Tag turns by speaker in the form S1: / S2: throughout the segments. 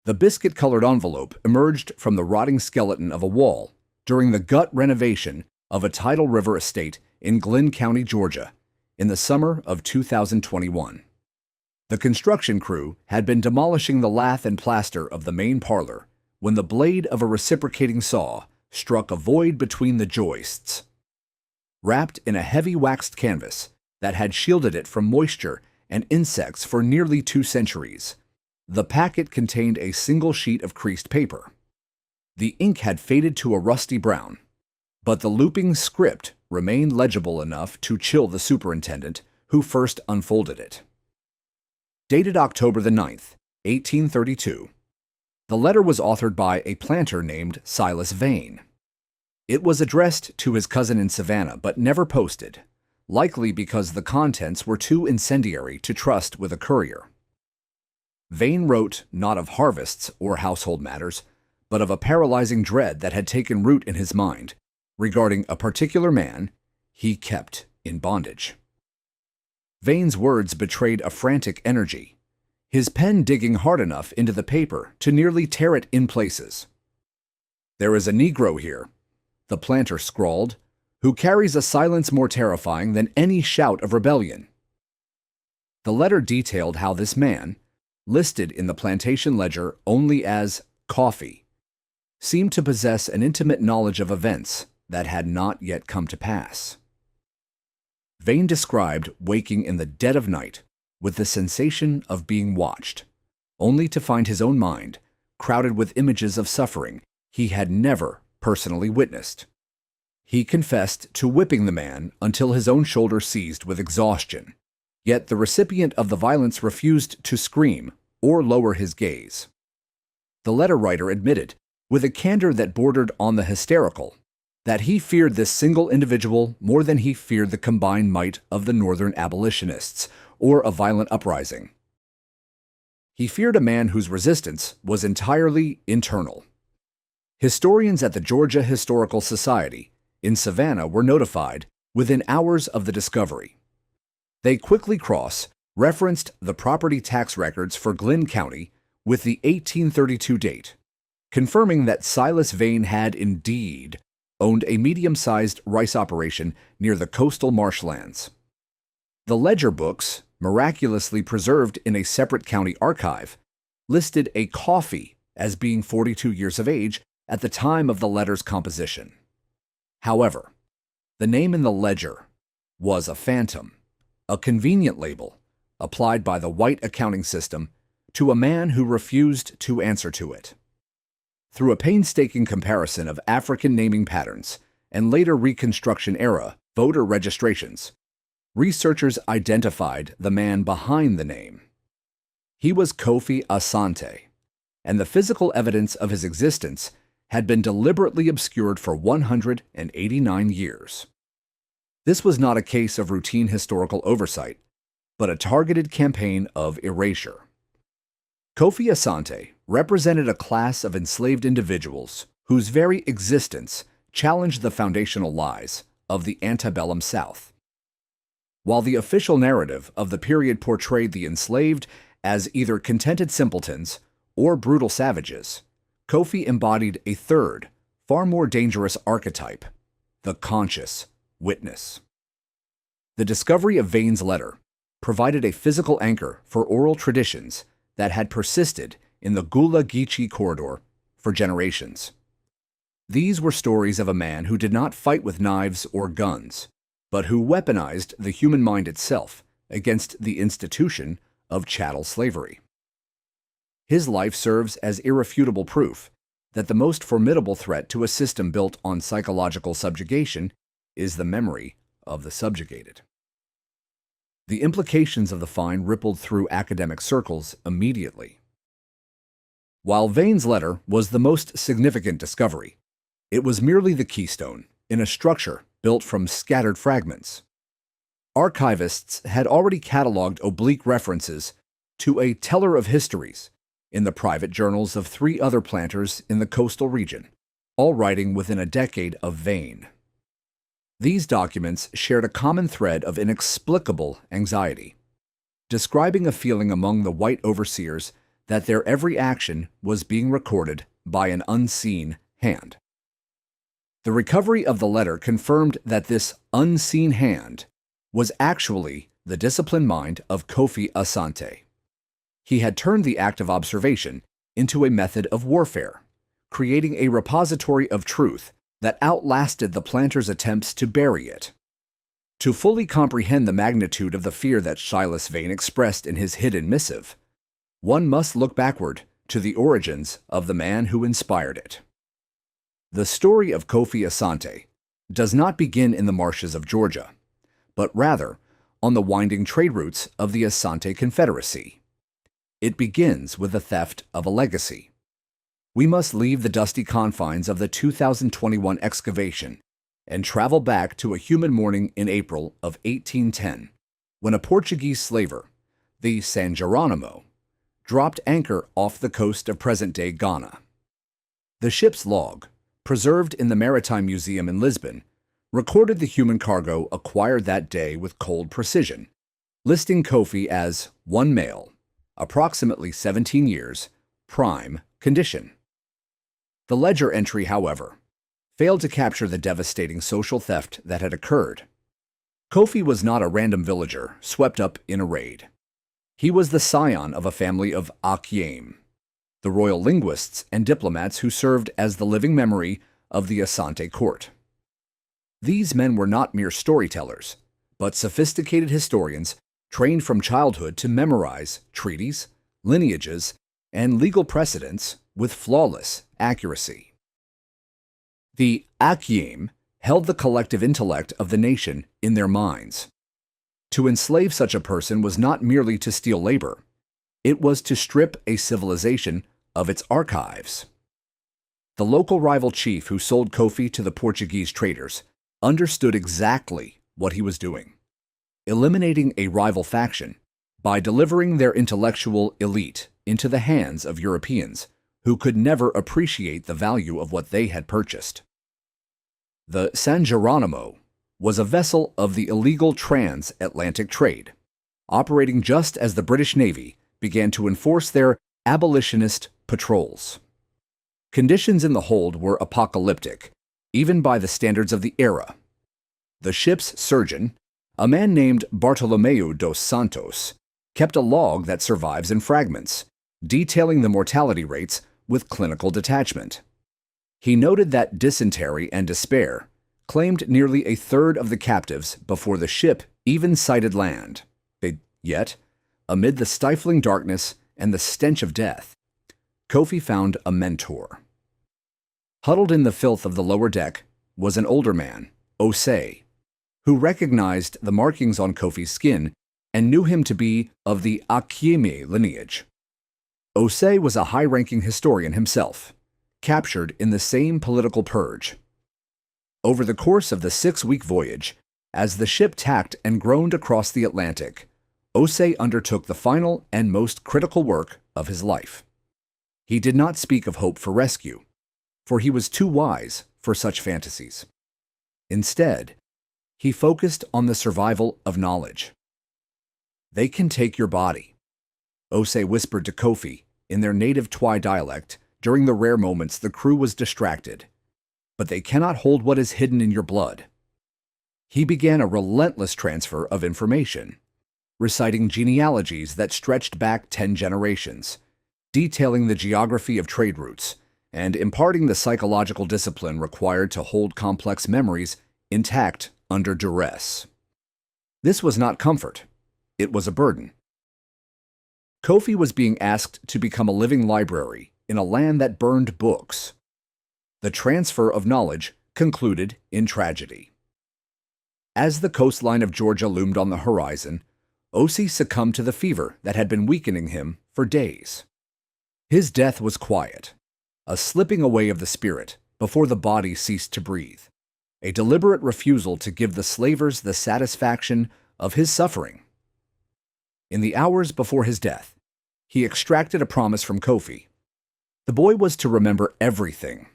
S1: The biscuit-colored envelope emerged from the rotting skeleton of a wall during the gut renovation of a tidal river estate in Glynn County, Georgia, in the summer of 2021. The construction crew had been demolishing the lath and plaster of the main parlor when the blade of a reciprocating saw struck a void between the joists. Wrapped in a heavy waxed canvas that had shielded it from moisture and insects for nearly 2 centuries, the packet contained a single sheet of creased paper. The ink had faded to a rusty brown, but the looping script remained legible enough to chill the superintendent who first unfolded it. Dated October the 9th, 1832, the letter was authored by a planter named Silas Vane. It was addressed to his cousin in Savannah but never posted, likely because the contents were too incendiary to trust with a courier. Vane wrote not of harvests or household matters, but of a paralyzing dread that had taken root in his mind regarding a particular man he kept in bondage. Vane's words betrayed a frantic energy, his pen digging hard enough into the paper to nearly tear it in places. "There is a Negro here," the planter scrawled, "who carries a silence more terrifying than any shout of rebellion." The letter detailed how this man, listed in the plantation ledger only as Coffee, seemed to possess an intimate knowledge of events that had not yet come to pass. Vane described waking in the dead of night with the sensation of being watched, only to find his own mind crowded with images of suffering he had never personally witnessed. He confessed to whipping the man until his own shoulder seized with exhaustion, yet the recipient of the violence refused to scream or lower his gaze. The letter writer admitted, with a candor that bordered on the hysterical, that he feared this single individual more than he feared the combined might of the Northern abolitionists or a violent uprising. He feared a man whose resistance was entirely internal. Historians at the Georgia Historical Society in Savannah were notified within hours of the discovery. They quickly cross-referenced the property tax records for Glynn County with the 1832 date, confirming that Silas Vane had indeed owned a medium-sized rice operation near the coastal marshlands. The ledger books, miraculously preserved in a separate county archive, listed a Coffee as being 42 years of age at the time of the letter's composition. However, the name in the ledger was a phantom, a convenient label applied by the white accounting system to a man who refused to answer to it. Through a painstaking comparison of African naming patterns and later Reconstruction-era voter registrations, researchers identified the man behind the name. He was Kofi Asante, and the physical evidence of his existence had been deliberately obscured for 189 years. This was not a case of routine historical oversight, but a targeted campaign of erasure. Kofi Asante represented a class of enslaved individuals whose very existence challenged the foundational lies of the antebellum South. While the official narrative of the period portrayed the enslaved as either contented simpletons or brutal savages, Kofi embodied a third, far more dangerous archetype, the conscious witness. The discovery of Vane's letter provided a physical anchor for oral traditions that had persisted in the Gula Geechee corridor for generations. These were stories of a man who did not fight with knives or guns, but who weaponized the human mind itself against the institution of chattel slavery. His life serves as irrefutable proof that the most formidable threat to a system built on psychological subjugation is the memory of the subjugated. The implications of the find rippled through academic circles immediately. While Vane's letter was the most significant discovery, it was merely the keystone in a structure built from scattered fragments. Archivists had already cataloged oblique references to a teller of histories in the private journals of 3 other planters in the coastal region, all writing within a decade of Vane. These documents shared a common thread of inexplicable anxiety, describing a feeling among the white overseers that their every action was being recorded by an unseen hand. The recovery of the letter confirmed that this unseen hand was actually the disciplined mind of Kofi Asante. He had turned the act of observation into a method of warfare, creating a repository of truth that outlasted the planter's attempts to bury it. To fully comprehend the magnitude of the fear that Silas Vane expressed in his hidden missive, one must look backward to the origins of the man who inspired it. The story of Kofi Asante does not begin in the marshes of Georgia, but rather on the winding trade routes of the Asante Confederacy. It begins with the theft of a legacy. We must leave the dusty confines of the 2021 excavation and travel back to a humid morning in April of 1810, when a Portuguese slaver, the San Geronimo, dropped anchor off the coast of present-day Ghana. The ship's log, preserved in the Maritime Museum in Lisbon, recorded the human cargo acquired that day with cold precision, listing Kofi as one male, approximately 17 years, prime condition. The ledger entry, however, failed to capture the devastating social theft that had occurred. Kofi was not a random villager swept up in a raid. He was the scion of a family of Akyem, the royal linguists and diplomats who served as the living memory of the Asante court. These men were not mere storytellers, but sophisticated historians trained from childhood to memorize treaties, lineages, and legal precedents with flawless accuracy. The Akyem held the collective intellect of the nation in their minds. To enslave such a person was not merely to steal labor, it was to strip a civilization of its archives. The local rival chief who sold Kofi to the Portuguese traders understood exactly what he was doing, eliminating a rival faction by delivering their intellectual elite into the hands of Europeans who could never appreciate the value of what they had purchased. The San Geronimo was a vessel of the illegal transatlantic trade, operating just as the British Navy began to enforce their abolitionist patrols. Conditions in the hold were apocalyptic, even by the standards of the era. The ship's surgeon, a man named Bartolomeu dos Santos, kept a log that survives in fragments, detailing the mortality rates with clinical detachment. He noted that dysentery and despair claimed nearly a third of the captives before the ship even sighted land. Yet, amid the stifling darkness and the stench of death, Kofi found a mentor. Huddled in the filth of the lower deck was an older man, Osei, who recognized the markings on Kofi's skin and knew him to be of the Akyeme lineage. Osei was a high-ranking historian himself, captured in the same political purge. Over the course of the 6-week voyage, as the ship tacked and groaned across the Atlantic, Osei undertook the final and most critical work of his life. He did not speak of hope for rescue, for he was too wise for such fantasies. Instead, he focused on the survival of knowledge. "They can take your body," Osei whispered to Kofi in their native Twi dialect during the rare moments the crew was distracted, "but they cannot hold what is hidden in your blood." He began a relentless transfer of information, reciting genealogies that stretched back 10 generations, detailing the geography of trade routes, and imparting the psychological discipline required to hold complex memories intact under duress. This was not comfort, it was a burden. Kofi was being asked to become a living library in a land that burned books. The transfer of knowledge concluded in tragedy. As the coastline of Georgia loomed on the horizon, Osei succumbed to the fever that had been weakening him for days. His death was quiet, a slipping away of the spirit before the body ceased to breathe, a deliberate refusal to give the slavers the satisfaction of his suffering. In the hours before his death, he extracted a promise from Kofi. The boy was to remember everything: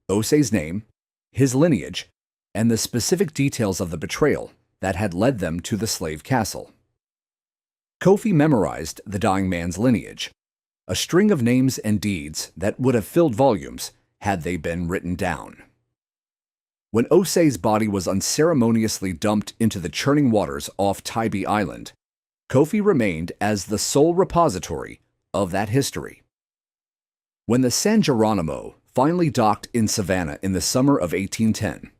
S1: Osei's name, his lineage, and the specific details of the betrayal that had led them to the slave castle. Kofi memorized the dying man's lineage, a string of names and deeds that would have filled volumes had they been written down. When Osei's body was unceremoniously dumped into the churning waters off Tybee Island, Kofi remained as the sole repository of that history. When the San Geronimo finally docked in Savannah in the summer of 1810,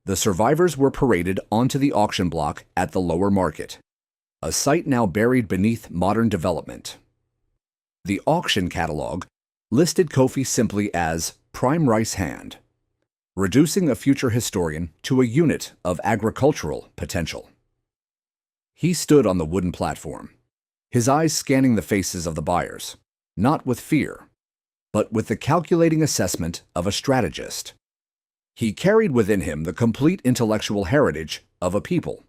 S1: the survivors were paraded onto the auction block at the Lower Market, a site now buried beneath modern development. The auction catalog listed Kofi simply as prime rice hand, reducing a future historian to a unit of agricultural potential. He stood on the wooden platform, his eyes scanning the faces of the buyers, not with fear, but with the calculating assessment of a strategist. He carried within him the complete intellectual heritage of a people,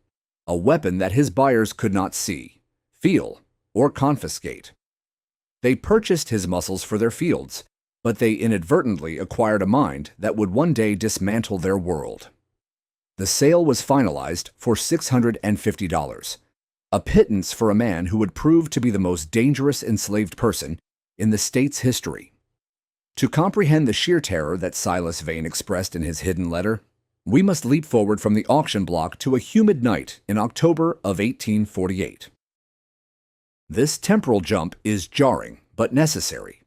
S1: a weapon that his buyers could not see, feel, or confiscate. They purchased his muscles for their fields, but they inadvertently acquired a mind that would one day dismantle their world. The sale was finalized for $650, a pittance for a man who would prove to be the most dangerous enslaved person in the state's history. To comprehend the sheer terror that Silas Vane expressed in his hidden letter, we must leap forward from the auction block to a humid night in October of 1848. This temporal jump is jarring but necessary,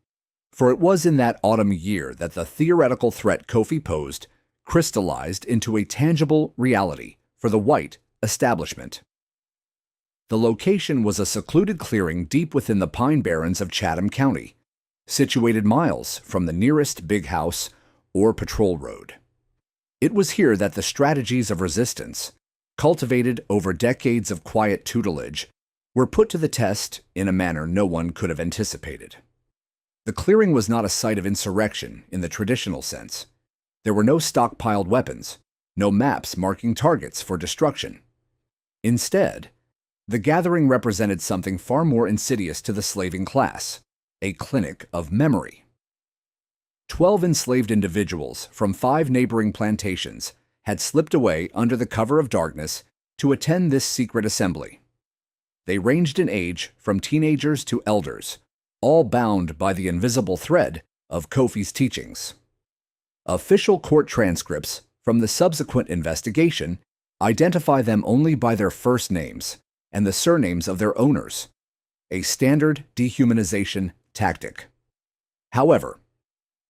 S1: for it was in that autumn year that the theoretical threat Kofi posed crystallized into a tangible reality for the white establishment. The location was a secluded clearing deep within the Pine Barrens of Chatham County, situated miles from the nearest big house or patrol road. It was here that the strategies of resistance, cultivated over decades of quiet tutelage, were put to the test in a manner no one could have anticipated. The clearing was not a site of insurrection in the traditional sense. There were no stockpiled weapons, no maps marking targets for destruction. Instead, the gathering represented something far more insidious to the slaving class, a clinic of memory. 12 enslaved individuals from 5 neighboring plantations had slipped away under the cover of darkness to attend this secret assembly. They ranged in age from teenagers to elders, all bound by the invisible thread of Kofi's teachings. Official court transcripts from the subsequent investigation identify them only by their first names and the surnames of their owners, a standard dehumanization tactic. However,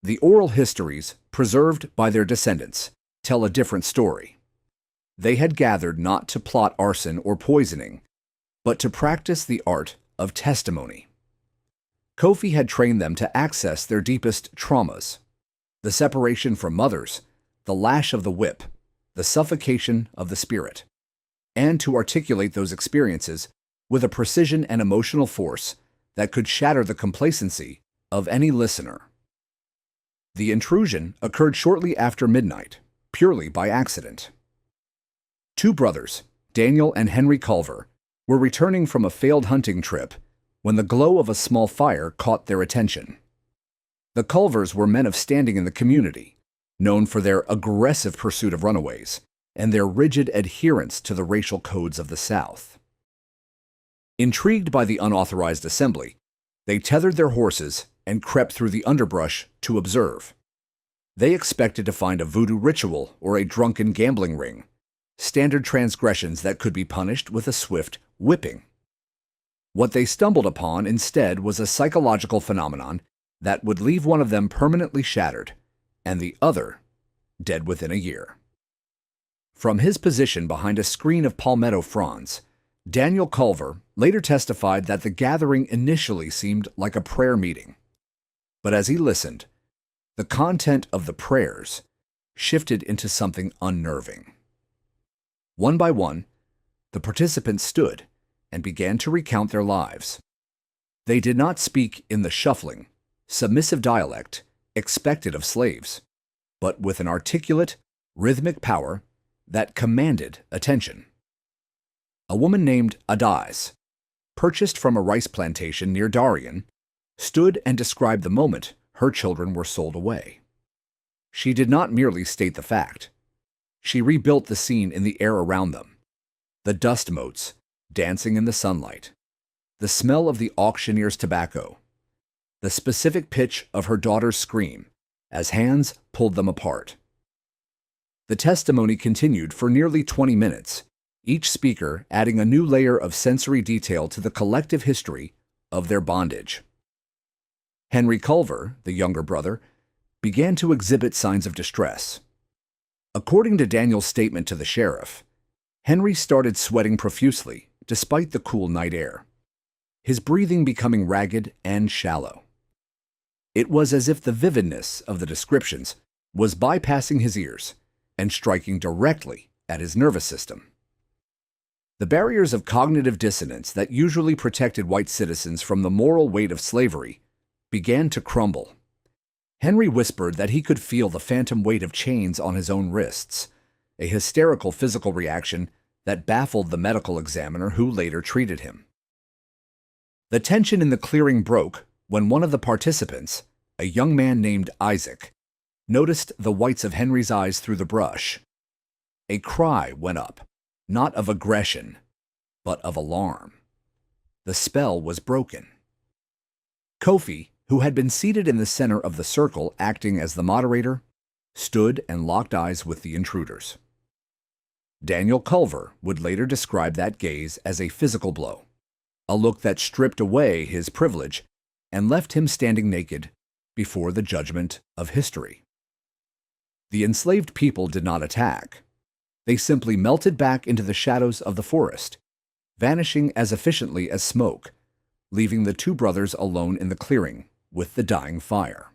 S1: the oral histories preserved by their descendants tell a different story. They had gathered not to plot arson or poisoning, but to practice the art of testimony. Kofi had trained them to access their deepest traumas: the separation from mothers, the lash of the whip, the suffocation of the spirit, and to articulate those experiences with a precision and emotional force that could shatter the complacency of any listener. The intrusion occurred shortly after midnight, purely by accident. 2 brothers, Daniel and Henry Culver, were returning from a failed hunting trip when the glow of a small fire caught their attention. The Culvers were men of standing in the community, known for their aggressive pursuit of runaways and their rigid adherence to the racial codes of the South. Intrigued by the unauthorized assembly, they tethered their horses and crept through the underbrush to observe. They expected to find a voodoo ritual or a drunken gambling ring, standard transgressions that could be punished with a swift whipping. What they stumbled upon instead was a psychological phenomenon that would leave one of them permanently shattered and the other dead within a year. From his position behind a screen of palmetto fronds, Daniel Culver later testified that the gathering initially seemed like a prayer meeting. But as he listened, the content of the prayers shifted into something unnerving. One by one, the participants stood and began to recount their lives. They did not speak in the shuffling, submissive dialect expected of slaves, but with an articulate, rhythmic power that commanded attention. A woman named Adais, purchased from a rice plantation near Darien, stood and described the moment her children were sold away. She did not merely state the fact. She rebuilt the scene in the air around them: the dust motes dancing in the sunlight, the smell of the auctioneer's tobacco, the specific pitch of her daughter's scream as hands pulled them apart. The testimony continued for nearly 20 minutes, each speaker adding a new layer of sensory detail to the collective history of their bondage. Henry Culver, the younger brother, began to exhibit signs of distress. According to Daniel's statement to the sheriff, Henry started sweating profusely despite the cool night air, his breathing becoming ragged and shallow. It was as if the vividness of the descriptions was bypassing his ears and striking directly at his nervous system. The barriers of cognitive dissonance that usually protected white citizens from the moral weight of slavery began to crumble. Henry whispered that he could feel the phantom weight of chains on his own wrists, a hysterical physical reaction that baffled the medical examiner who later treated him. The tension in the clearing broke when one of the participants, a young man named Isaac, noticed the whites of Henry's eyes through the brush. A cry went up, not of aggression, but of alarm. The spell was broken. Kofi, who had been seated in the center of the circle acting as the moderator, stood and locked eyes with the intruders. Daniel Culver would later describe that gaze as a physical blow, a look that stripped away his privilege and left him standing naked before the judgment of history. The enslaved people did not attack. They simply melted back into the shadows of the forest, vanishing as efficiently as smoke, leaving the two brothers alone in the clearing with the dying fire.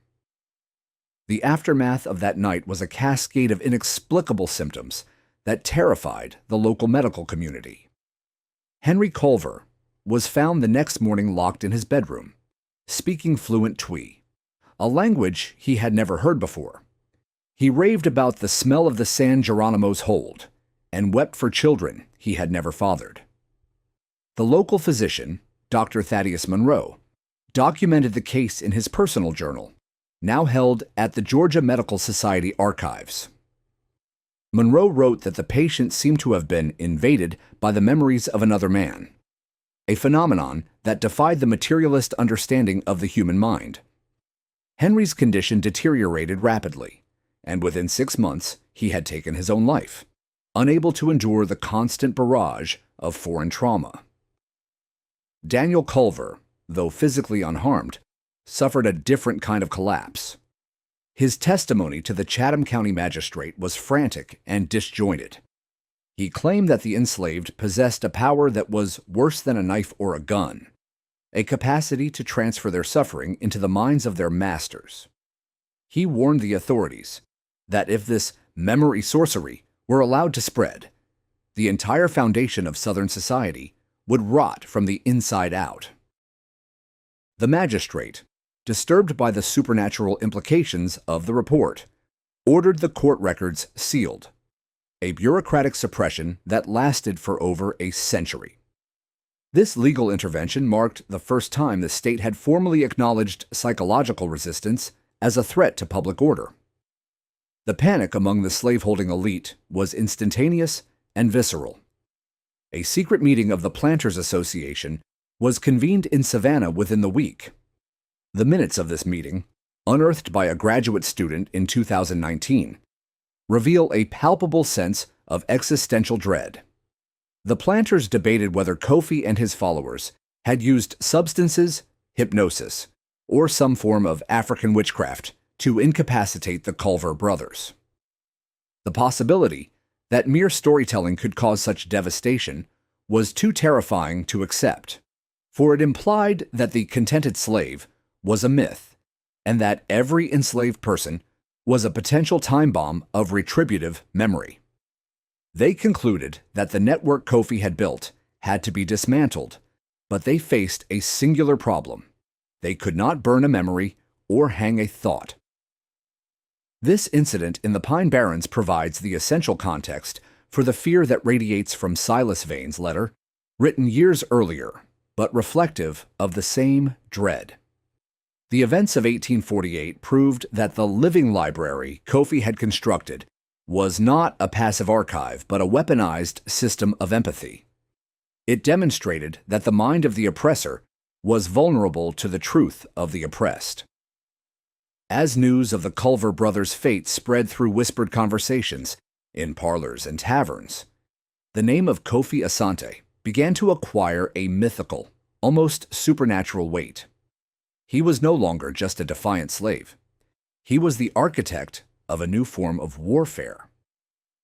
S1: The aftermath of that night was a cascade of inexplicable symptoms that terrified the local medical community. Henry Culver was found the next morning locked in his bedroom, speaking fluent Twi, a language he had never heard before. He raved about the smell of the San Geronimo's hold and wept for children he had never fathered. The local physician, Dr. Thaddeus Monroe, documented the case in his personal journal, now held at the Georgia Medical Society archives. Monroe wrote that the patient seemed to have been invaded by the memories of another man, a phenomenon that defied the materialist understanding of the human mind. Henry's condition deteriorated rapidly, and within 6 months he had taken his own life, unable to endure the constant barrage of foreign trauma. Daniel Culver, though physically unharmed, suffered a different kind of collapse. His testimony to the Chatham County magistrate was frantic and disjointed. He claimed that the enslaved possessed a power that was worse than a knife or a gun, a capacity to transfer their suffering into the minds of their masters. He warned the authorities that if this memory sorcery were allowed to spread, the entire foundation of Southern society would rot from the inside out. The magistrate, disturbed by the supernatural implications of the report, ordered the court records sealed, a bureaucratic suppression that lasted for over a century. This legal intervention marked the first time the state had formally acknowledged psychological resistance as a threat to public order. The panic among the slaveholding elite was instantaneous and visceral. A secret meeting of the Planters Association was convened in Savannah within the week. The minutes of this meeting, unearthed by a graduate student in 2019, reveal a palpable sense of existential dread. The planters debated whether Kofi and his followers had used substances, hypnosis, or some form of African witchcraft to incapacitate the Culver brothers. The possibility that mere storytelling could cause such devastation was too terrifying to accept, for it implied that the contented slave was a myth, and that every enslaved person was a potential time bomb of retributive memory. They concluded that the network Kofi had built had to be dismantled, but they faced a singular problem. They could not burn a memory or hang a thought. This incident in the Pine Barrens provides the essential context for the fear that radiates from Silas Vane's letter, written years earlier, but reflective of the same dread. The events of 1848 proved that the living library Kofi had constructed was not a passive archive, but a weaponized system of empathy. It demonstrated that the mind of the oppressor was vulnerable to the truth of the oppressed. As news of the Culver brothers' fate spread through whispered conversations in parlors and taverns, the name of Kofi Asante began to acquire a mythical, almost supernatural weight. He was no longer just a defiant slave. He was the architect of a new form of warfare.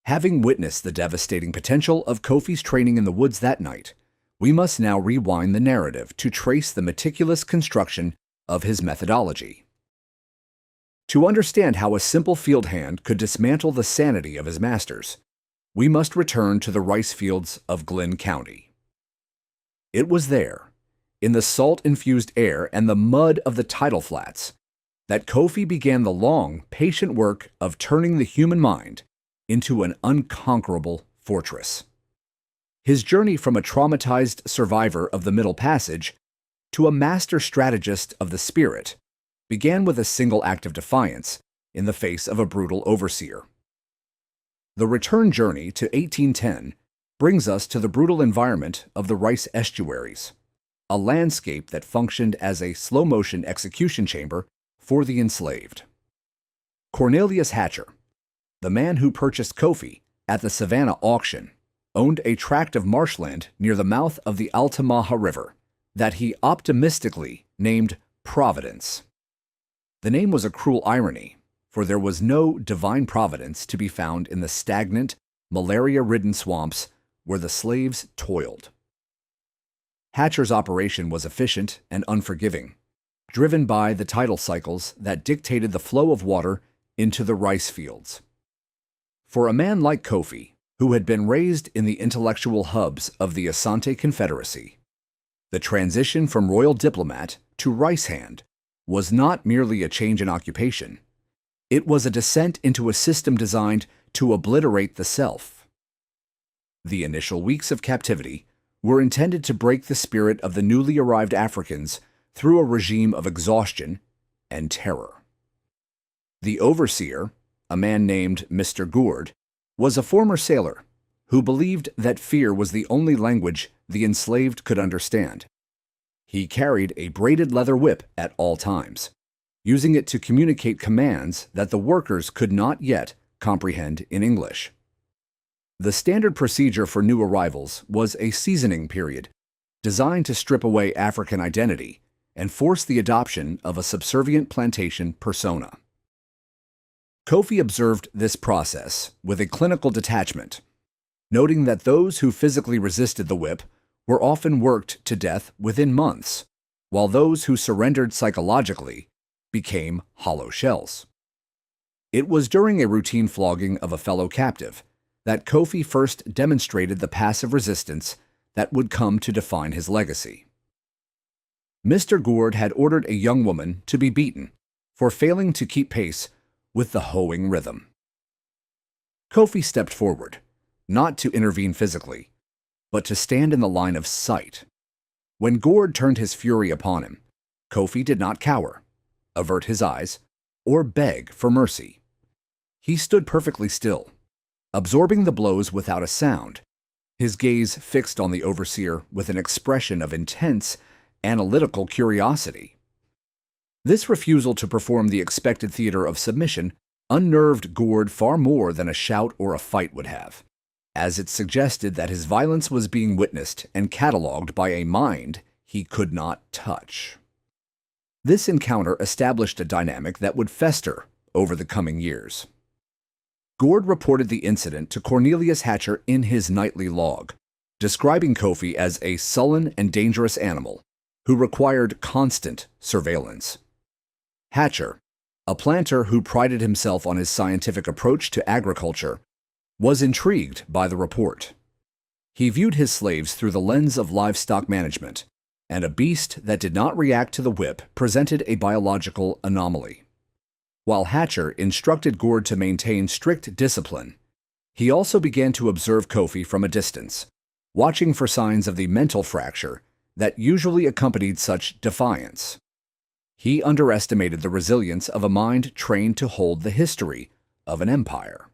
S1: Having witnessed the devastating potential of Kofi's training in the woods that night, we must now rewind the narrative to trace the meticulous construction of his methodology. To understand how a simple field hand could dismantle the sanity of his masters, we must return to the rice fields of Glynn County. It was there, in the salt-infused air and the mud of the tidal flats, that Kofi began the long, patient work of turning the human mind into an unconquerable fortress. His journey from a traumatized survivor of the Middle Passage to a master strategist of the spirit began with a single act of defiance in the face of a brutal overseer. The return journey to 1810 brings us to the brutal environment of the rice estuaries, a landscape that functioned as a slow-motion execution chamber for the enslaved. Cornelius Hatcher, the man who purchased Kofi at the Savannah auction, owned a tract of marshland near the mouth of the Altamaha River that he optimistically named Providence. The name was a cruel irony, for there was no divine providence to be found in the stagnant, malaria-ridden swamps where the slaves toiled. Hatcher's operation was efficient and unforgiving, driven by the tidal cycles that dictated the flow of water into the rice fields. For a man like Kofi, who had been raised in the intellectual hubs of the Asante Confederacy, the transition from royal diplomat to rice hand was not merely a change in occupation. It was a descent into a system designed to obliterate the self. The initial weeks of captivity were intended to break the spirit of the newly arrived Africans through a regime of exhaustion and terror. The overseer, a man named Mr. Gourd, was a former sailor who believed that fear was the only language the enslaved could understand. He carried a braided leather whip at all times, using it to communicate commands that the workers could not yet comprehend in English. The standard procedure for new arrivals was a seasoning period, designed to strip away African identity and force the adoption of a subservient plantation persona. Kofi observed this process with a clinical detachment, noting that those who physically resisted the whip were often worked to death within months, while those who surrendered psychologically became hollow shells. It was during a routine flogging of a fellow captive that Kofi first demonstrated the passive resistance that would come to define his legacy. Mr. Gourd had ordered a young woman to be beaten for failing to keep pace with the hoeing rhythm. Kofi stepped forward, not to intervene physically, but to stand in the line of sight. When Gourd turned his fury upon him, Kofi did not cower, avert his eyes, or beg for mercy. He stood perfectly still, absorbing the blows without a sound, his gaze fixed on the overseer with an expression of intense, analytical curiosity. This refusal to perform the expected theater of submission unnerved Gourd far more than a shout or a fight would have, as it suggested that his violence was being witnessed and catalogued by a mind he could not touch. This encounter established a dynamic that would fester over the coming years. Gourd reported the incident to Cornelius Hatcher in his nightly log, describing Kofi as a sullen and dangerous animal who required constant surveillance. Hatcher, a planter who prided himself on his scientific approach to agriculture, was intrigued by the report. He viewed his slaves through the lens of livestock management, and a beast that did not react to the whip presented a biological anomaly. While Hatcher instructed Gourd to maintain strict discipline, he also began to observe Kofi from a distance, watching for signs of the mental fracture that usually accompanied such defiance. He underestimated the resilience of a mind trained to hold the history of an empire.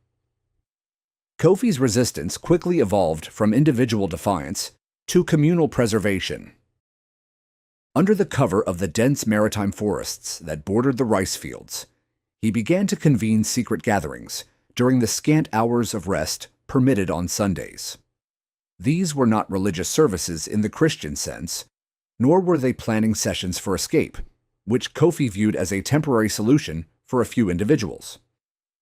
S1: Kofi's resistance quickly evolved from individual defiance to communal preservation. Under the cover of the dense maritime forests that bordered the rice fields, he began to convene secret gatherings during the scant hours of rest permitted on Sundays. These were not religious services in the Christian sense, nor were they planning sessions for escape, which Kofi viewed as a temporary solution for a few individuals.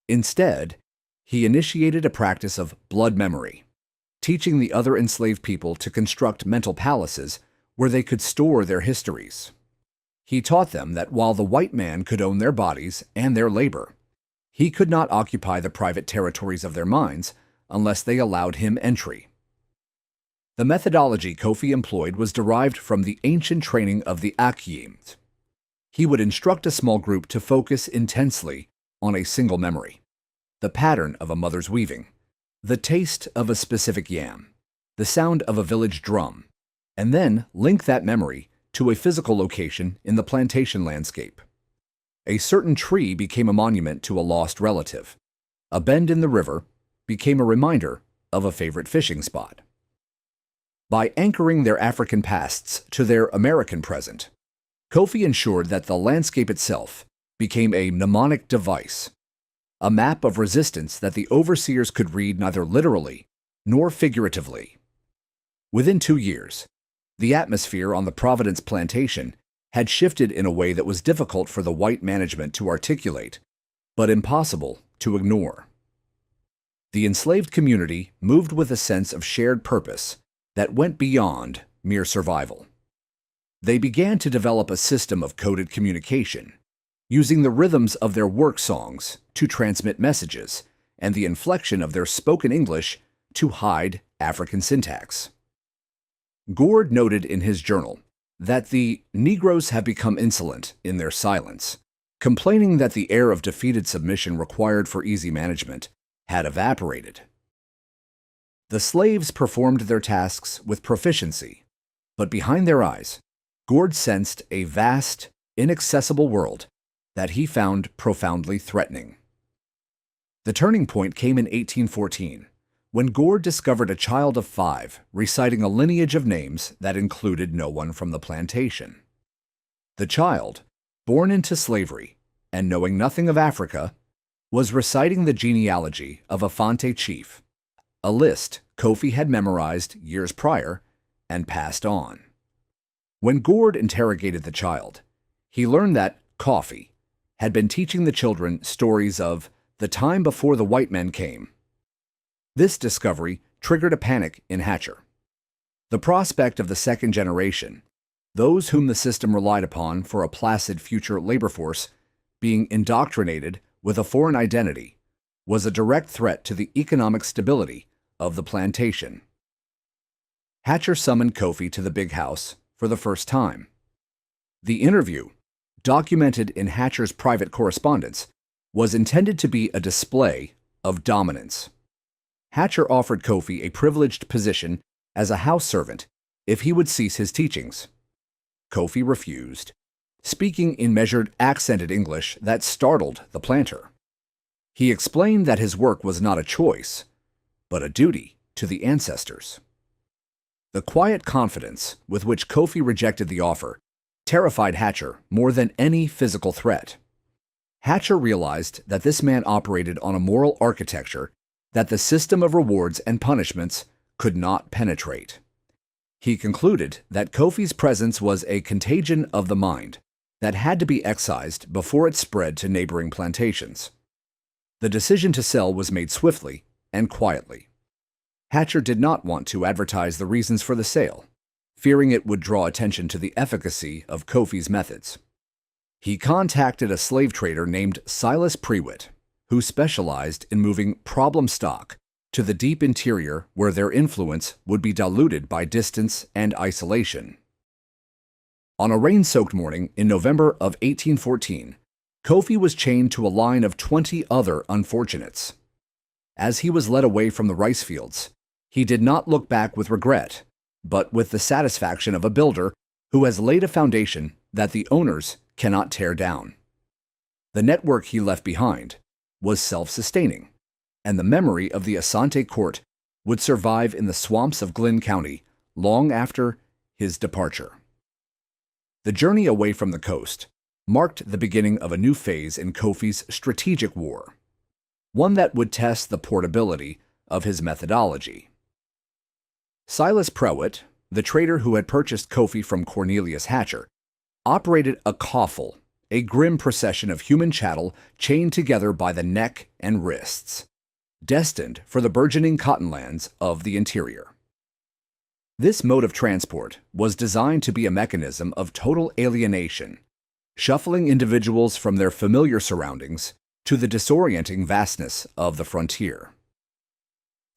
S1: Instead, he initiated a practice of blood memory, teaching the other enslaved people to construct mental palaces where they could store their histories. He taught them that while the white man could own their bodies and their labor, he could not occupy the private territories of their minds unless they allowed him entry. The methodology Kofi employed was derived from the ancient training of the Akyimt. He would instruct a small group to focus intensely on a single memory, the pattern of a mother's weaving, the taste of a specific yam, the sound of a village drum, and then link that memory to a physical location in the plantation landscape. A certain tree became a monument to a lost relative. A bend in the river became a reminder of a favorite fishing spot. By anchoring their African pasts to their American present, Kofi ensured that the landscape itself became a mnemonic device, a map of resistance that the overseers could read neither literally nor figuratively. Within 2 years, the atmosphere on the Providence plantation had shifted in a way that was difficult for the white management to articulate, but impossible to ignore. The enslaved community moved with a sense of shared purpose that went beyond mere survival. They began to develop a system of coded communication, using the rhythms of their work songs to transmit messages and the inflection of their spoken English to hide African syntax. Gord noted in his journal that the Negroes have become insolent in their silence, complaining that the air of defeated submission required for easy management had evaporated. The slaves performed their tasks with proficiency, but behind their eyes, Gord sensed a vast, inaccessible world that he found profoundly threatening. The turning point came in 1814, when Gord discovered a child of 5 reciting a lineage of names that included no one from the plantation. The child, born into slavery and knowing nothing of Africa, was reciting the genealogy of a Fante chief, a list Kofi had memorized years prior and passed on. When Gord interrogated the child, he learned that Kofi had been teaching the children stories of the time before the white men came. This discovery triggered a panic in Hatcher. The prospect of the second generation, those whom the system relied upon for a placid future labor force, being indoctrinated with a foreign identity, was a direct threat to the economic stability of the plantation. Hatcher summoned Kofi to the big house for the first time. The interview, documented in Hatcher's private correspondence, was intended to be a display of dominance. Hatcher offered Kofi a privileged position as a house servant if he would cease his teachings. Kofi refused, speaking in measured, accented English that startled the planter. He explained that his work was not a choice, but a duty to the ancestors. The quiet confidence with which Kofi rejected the offer terrified Hatcher more than any physical threat. Hatcher realized that this man operated on a moral architecture that the system of rewards and punishments could not penetrate. He concluded that Kofi's presence was a contagion of the mind that had to be excised before it spread to neighboring plantations. The decision to sell was made swiftly and quietly. Hatcher did not want to advertise the reasons for the sale, fearing it would draw attention to the efficacy of Kofi's methods. He contacted a slave trader named Silas Prewitt, who specialized in moving problem stock to the deep interior where their influence would be diluted by distance and isolation. On a rain-soaked morning in November of 1814, Kofi was chained to a line of 20 other unfortunates. As he was led away from the rice fields, he did not look back with regret, but with the satisfaction of a builder who has laid a foundation that the owners cannot tear down. The network he left behind was self-sustaining, and the memory of the Asante court would survive in the swamps of Glynn County long after his departure. The journey away from the coast marked the beginning of a new phase in Kofi's strategic war, one that would test the portability of his methodology. Silas Prewitt, the trader who had purchased Kofi from Cornelius Hatcher, operated a coffle, a grim procession of human chattel chained together by the neck and wrists, destined for the burgeoning cottonlands of the interior. This mode of transport was designed to be a mechanism of total alienation, shuffling individuals from their familiar surroundings to the disorienting vastness of the frontier.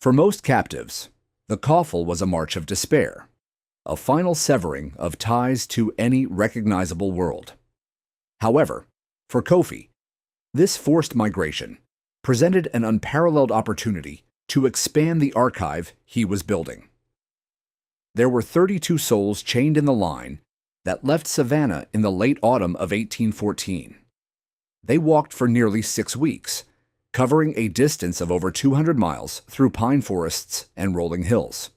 S1: For most captives, the coffle was a march of despair, a final severing of ties to any recognizable world. However, for Kofi, this forced migration presented an unparalleled opportunity to expand the archive he was building. There were 32 souls chained in the line that left Savannah in the late autumn of 1814. They walked for nearly 6 weeks, covering a distance of over 200 miles through pine forests and rolling hills.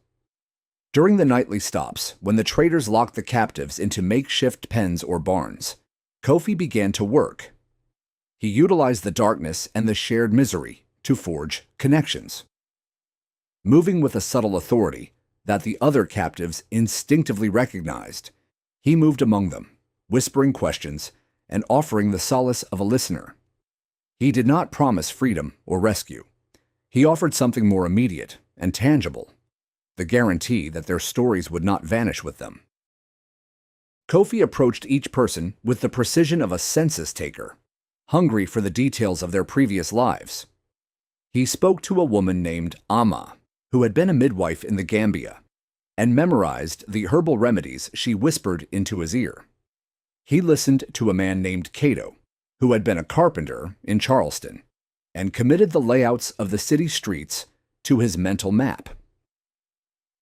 S1: During the nightly stops, when the traders locked the captives into makeshift pens or barns, Kofi began to work. He utilized the darkness and the shared misery to forge connections. Moving with a subtle authority that the other captives instinctively recognized, he moved among them, whispering questions and offering the solace of a listener. He did not promise freedom or rescue. He offered something more immediate and tangible, the guarantee that their stories would not vanish with them. Kofi approached each person with the precision of a census taker, hungry for the details of their previous lives. He spoke to a woman named Amma, who had been a midwife in the Gambia, and memorized the herbal remedies she whispered into his ear. He listened to a man named Cato, who had been a carpenter in Charleston, and committed the layouts of the city streets to his mental map.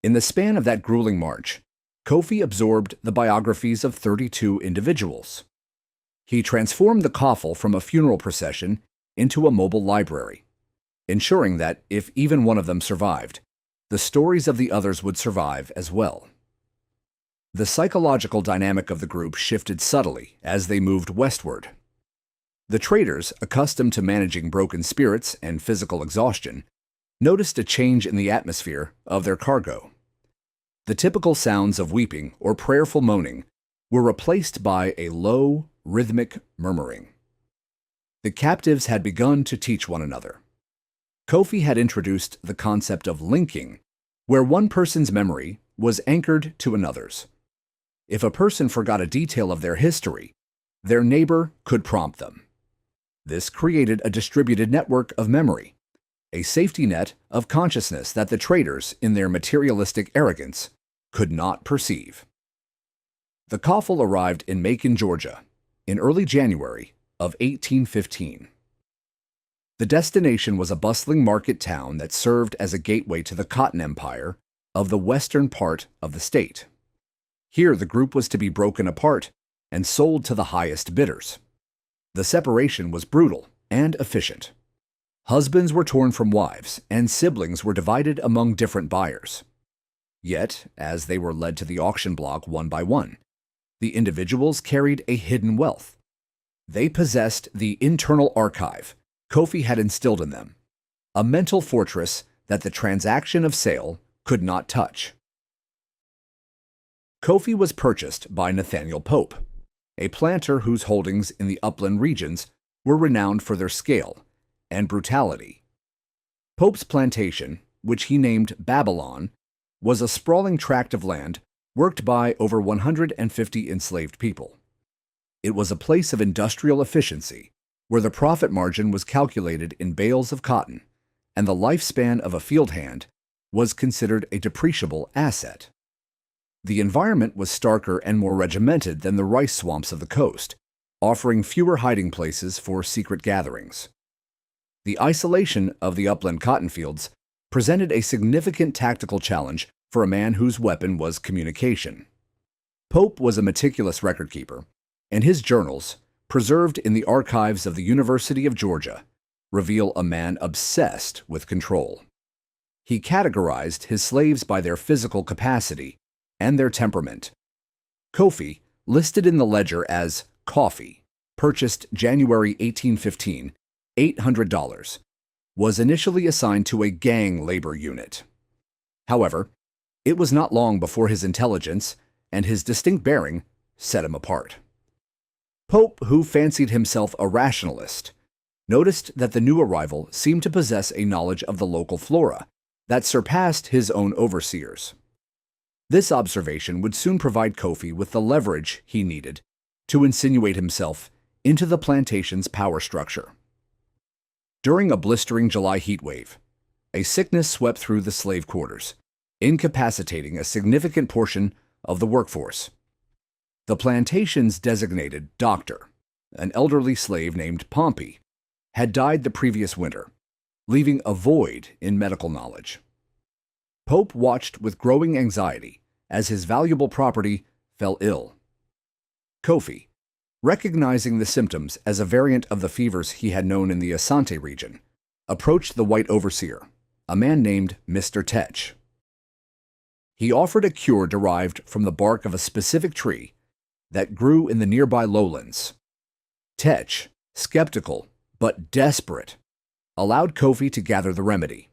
S1: In the span of that grueling march, Kofi absorbed the biographies of 32 individuals. He transformed the coffle from a funeral procession into a mobile library, ensuring that if even one of them survived, the stories of the others would survive as well. The psychological dynamic of the group shifted subtly as they moved westward. The traders, accustomed to managing broken spirits and physical exhaustion, noticed a change in the atmosphere of their cargo. The typical sounds of weeping or prayerful moaning were replaced by a low, rhythmic murmuring. The captives had begun to teach one another. Kofi had introduced the concept of linking, where one person's memory was anchored to another's. If a person forgot a detail of their history, their neighbor could prompt them. This created a distributed network of memory, a safety net of consciousness that the traders, in their materialistic arrogance, could not perceive. The coffle arrived in Macon, Georgia, in early January of 1815. The destination was a bustling market town that served as a gateway to the cotton empire of the western part of the state. Here, the group was to be broken apart and sold to the highest bidders. The separation was brutal and efficient. Husbands were torn from wives, and siblings were divided among different buyers. Yet, as they were led to the auction block one by one, the individuals carried a hidden wealth. They possessed the internal archive Kofi had instilled in them, a mental fortress that the transaction of sale could not touch. Kofi was purchased by Nathaniel Pope, a planter whose holdings in the upland regions were renowned for their scale and brutality. Pope's plantation, which he named Babylon, was a sprawling tract of land worked by over 150 enslaved people. It was a place of industrial efficiency, where the profit margin was calculated in bales of cotton, and the lifespan of a field hand was considered a depreciable asset. The environment was starker and more regimented than the rice swamps of the coast, offering fewer hiding places for secret gatherings. The isolation of the upland cotton fields presented a significant tactical challenge for a man whose weapon was communication. Pope was a meticulous record-keeper, and his journals, preserved in the archives of the University of Georgia, reveal a man obsessed with control. He categorized his slaves by their physical capacity and their temperament. Kofi, listed in the ledger as coffee, purchased January 1815, $800, was initially assigned to a gang labor unit. However, it was not long before his intelligence and his distinct bearing set him apart. Pope, who fancied himself a rationalist, noticed that the new arrival seemed to possess a knowledge of the local flora that surpassed his own overseers. This observation would soon provide Kofi with the leverage he needed to insinuate himself into the plantation's power structure. During a blistering July heat wave, a sickness swept through the slave quarters, incapacitating a significant portion of the workforce. The plantation's designated doctor, an elderly slave named Pompey, had died the previous winter, leaving a void in medical knowledge. Pope watched with growing anxiety as his valuable property fell ill. Kofi, recognizing the symptoms as a variant of the fevers he had known in the Asante region, approached the white overseer, a man named Mr. Tech. He offered a cure derived from the bark of a specific tree that grew in the nearby lowlands. Tech, skeptical but desperate, allowed Kofi to gather the remedy.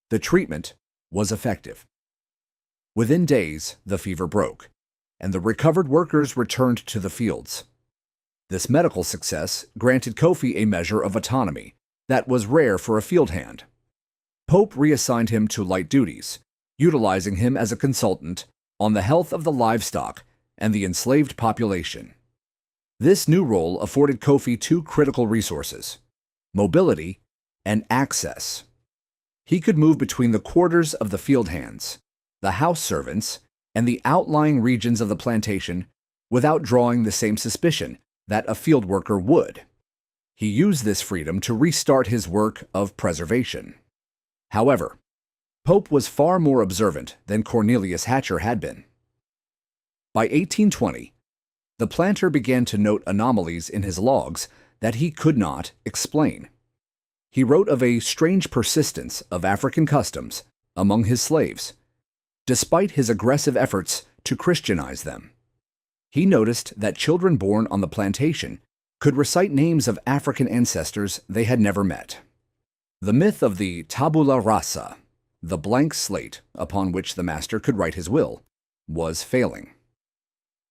S1: The treatment was effective. Within days, the fever broke, and the recovered workers returned to the fields. This medical success granted Kofi a measure of autonomy that was rare for a field hand. Pope reassigned him to light duties, utilizing him as a consultant on the health of the livestock and the enslaved population. This new role afforded Kofi two critical resources: mobility and access. He could move between the quarters of the field hands, the house servants, and the outlying regions of the plantation without drawing the same suspicion that a field worker would. He used this freedom to restart his work of preservation. However, Pope was far more observant than Cornelius Hatcher had been. By 1820, the planter began to note anomalies in his logs that he could not explain. He wrote of a strange persistence of African customs among his slaves, despite his aggressive efforts to Christianize them. He noticed that children born on the plantation could recite names of African ancestors they had never met. The myth of the tabula rasa, the blank slate upon which the master could write his will, was failing.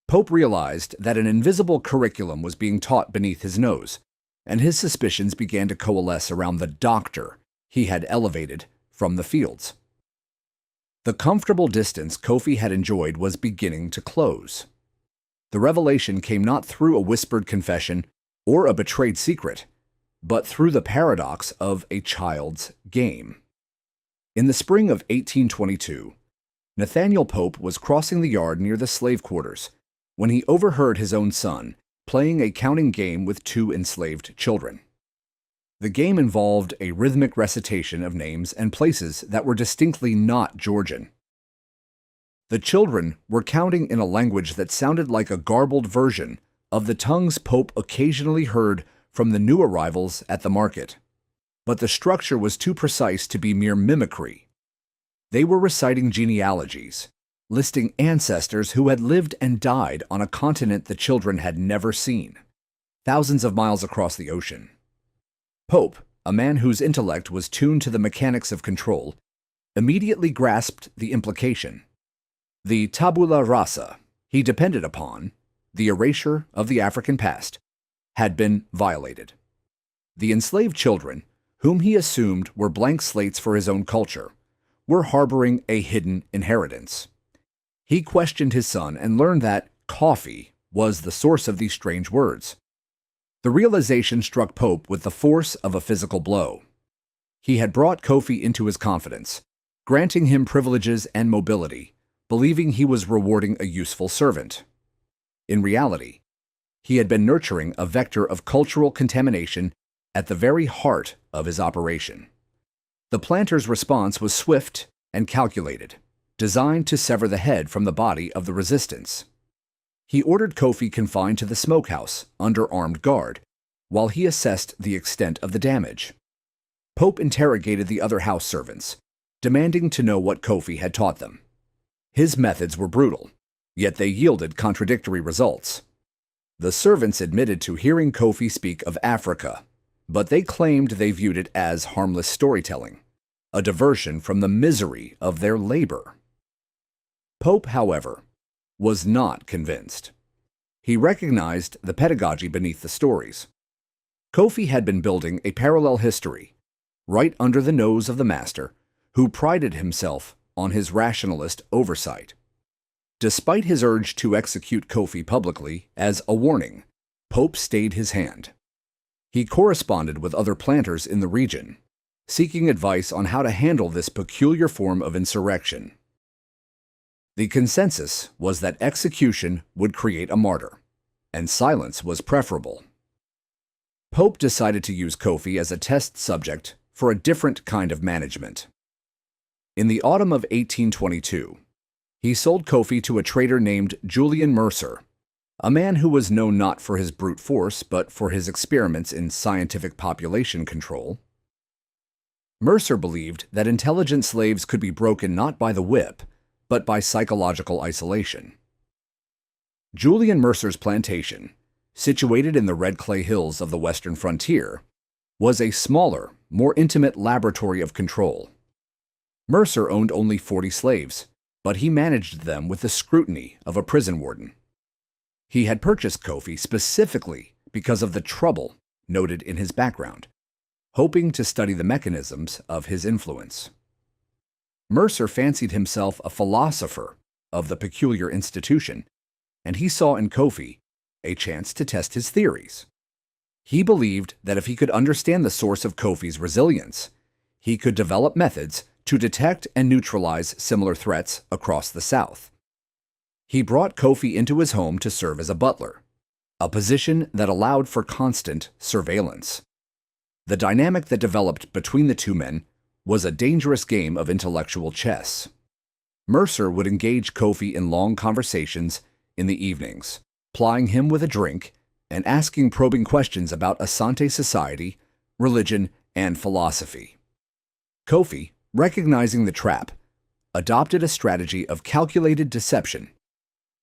S1: Pope realized that an invisible curriculum was being taught beneath his nose, and his suspicions began to coalesce around the doctor he had elevated from the fields. The comfortable distance Kofi had enjoyed was beginning to close. The revelation came not through a whispered confession or a betrayed secret, but through the paradox of a child's game. In the spring of 1822, Nathaniel Pope was crossing the yard near the slave quarters when he overheard his own son playing a counting game with two enslaved children. The game involved a rhythmic recitation of names and places that were distinctly not Georgian. The children were counting in a language that sounded like a garbled version of the tongues Pope occasionally heard from the new arrivals at the market, but the structure was too precise to be mere mimicry. They were reciting genealogies, listing ancestors who had lived and died on a continent the children had never seen, thousands of miles across the ocean. Pope, a man whose intellect was tuned to the mechanics of control, immediately grasped the implication. The tabula rasa he depended upon, the erasure of the African past, had been violated. The enslaved children, whom he assumed were blank slates for his own culture, were harboring a hidden inheritance. He questioned his son and learned that coffee was the source of these strange words. The realization struck Pope with the force of a physical blow. He had brought Kofi into his confidence, granting him privileges and mobility, believing he was rewarding a useful servant. In reality, he had been nurturing a vector of cultural contamination at the very heart of his operation. The planter's response was swift and calculated, designed to sever the head from the body of the resistance. He ordered Kofi confined to the smokehouse under armed guard, while he assessed the extent of the damage. Pope interrogated the other house servants, demanding to know what Kofi had taught them. His methods were brutal, yet they yielded contradictory results. The servants admitted to hearing Kofi speak of Africa, but they claimed they viewed it as harmless storytelling, a diversion from the misery of their labor. Pope, however, was not convinced. He recognized the pedagogy beneath the stories. Kofi had been building a parallel history, right under the nose of the master, who prided himself on his rationalist oversight. Despite his urge to execute Kofi publicly as a warning, Pope stayed his hand. He corresponded with other planters in the region, seeking advice on how to handle this peculiar form of insurrection. The consensus was that execution would create a martyr, and silence was preferable. Pope decided to use Kofi as a test subject for a different kind of management. In the autumn of 1822, he sold Kofi to a trader named Julian Mercer, a man who was known not for his brute force but for his experiments in scientific population control. Mercer believed that intelligent slaves could be broken not by the whip, but by psychological isolation. Julian Mercer's plantation, situated in the red clay hills of the western frontier, was a smaller, more intimate laboratory of control. Mercer owned only 40 slaves, but he managed them with the scrutiny of a prison warden. He had purchased Kofi specifically because of the trouble noted in his background, hoping to study the mechanisms of his influence. Mercer fancied himself a philosopher of the peculiar institution, and he saw in Kofi a chance to test his theories. He believed that if he could understand the source of Kofi's resilience, he could develop methods to detect and neutralize similar threats across the South. He brought Kofi into his home to serve as a butler, a position that allowed for constant surveillance. The dynamic that developed between the two men was a dangerous game of intellectual chess. Mercer would engage Kofi in long conversations in the evenings, plying him with a drink and asking probing questions about Asante society, religion, and philosophy. Kofi, recognizing the trap, adopted a strategy of calculated deception.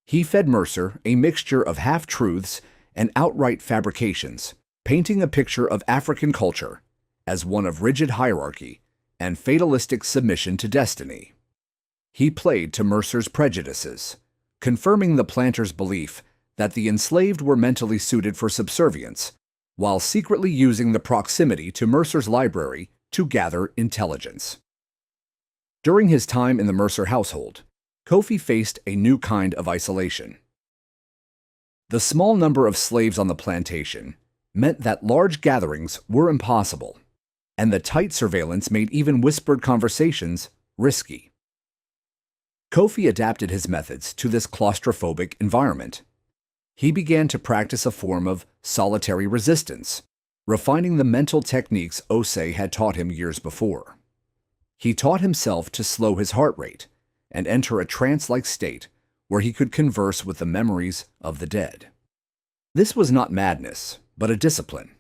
S1: He fed Mercer a mixture of half-truths and outright fabrications, painting a picture of African culture as one of rigid hierarchy and fatalistic submission to destiny. He played to Mercer's prejudices, confirming the planter's belief that the enslaved were mentally suited for subservience, while secretly using the proximity to Mercer's library to gather intelligence. During his time in the Mercer household, Kofi faced a new kind of isolation. The small number of slaves on the plantation meant that large gatherings were impossible, and the tight surveillance made even whispered conversations risky. Kofi adapted his methods to this claustrophobic environment. He began to practice a form of solitary resistance, refining the mental techniques Osei had taught him years before. He taught himself to slow his heart rate and enter a trance-like state where he could converse with the memories of the dead. This was not madness, but a discipline,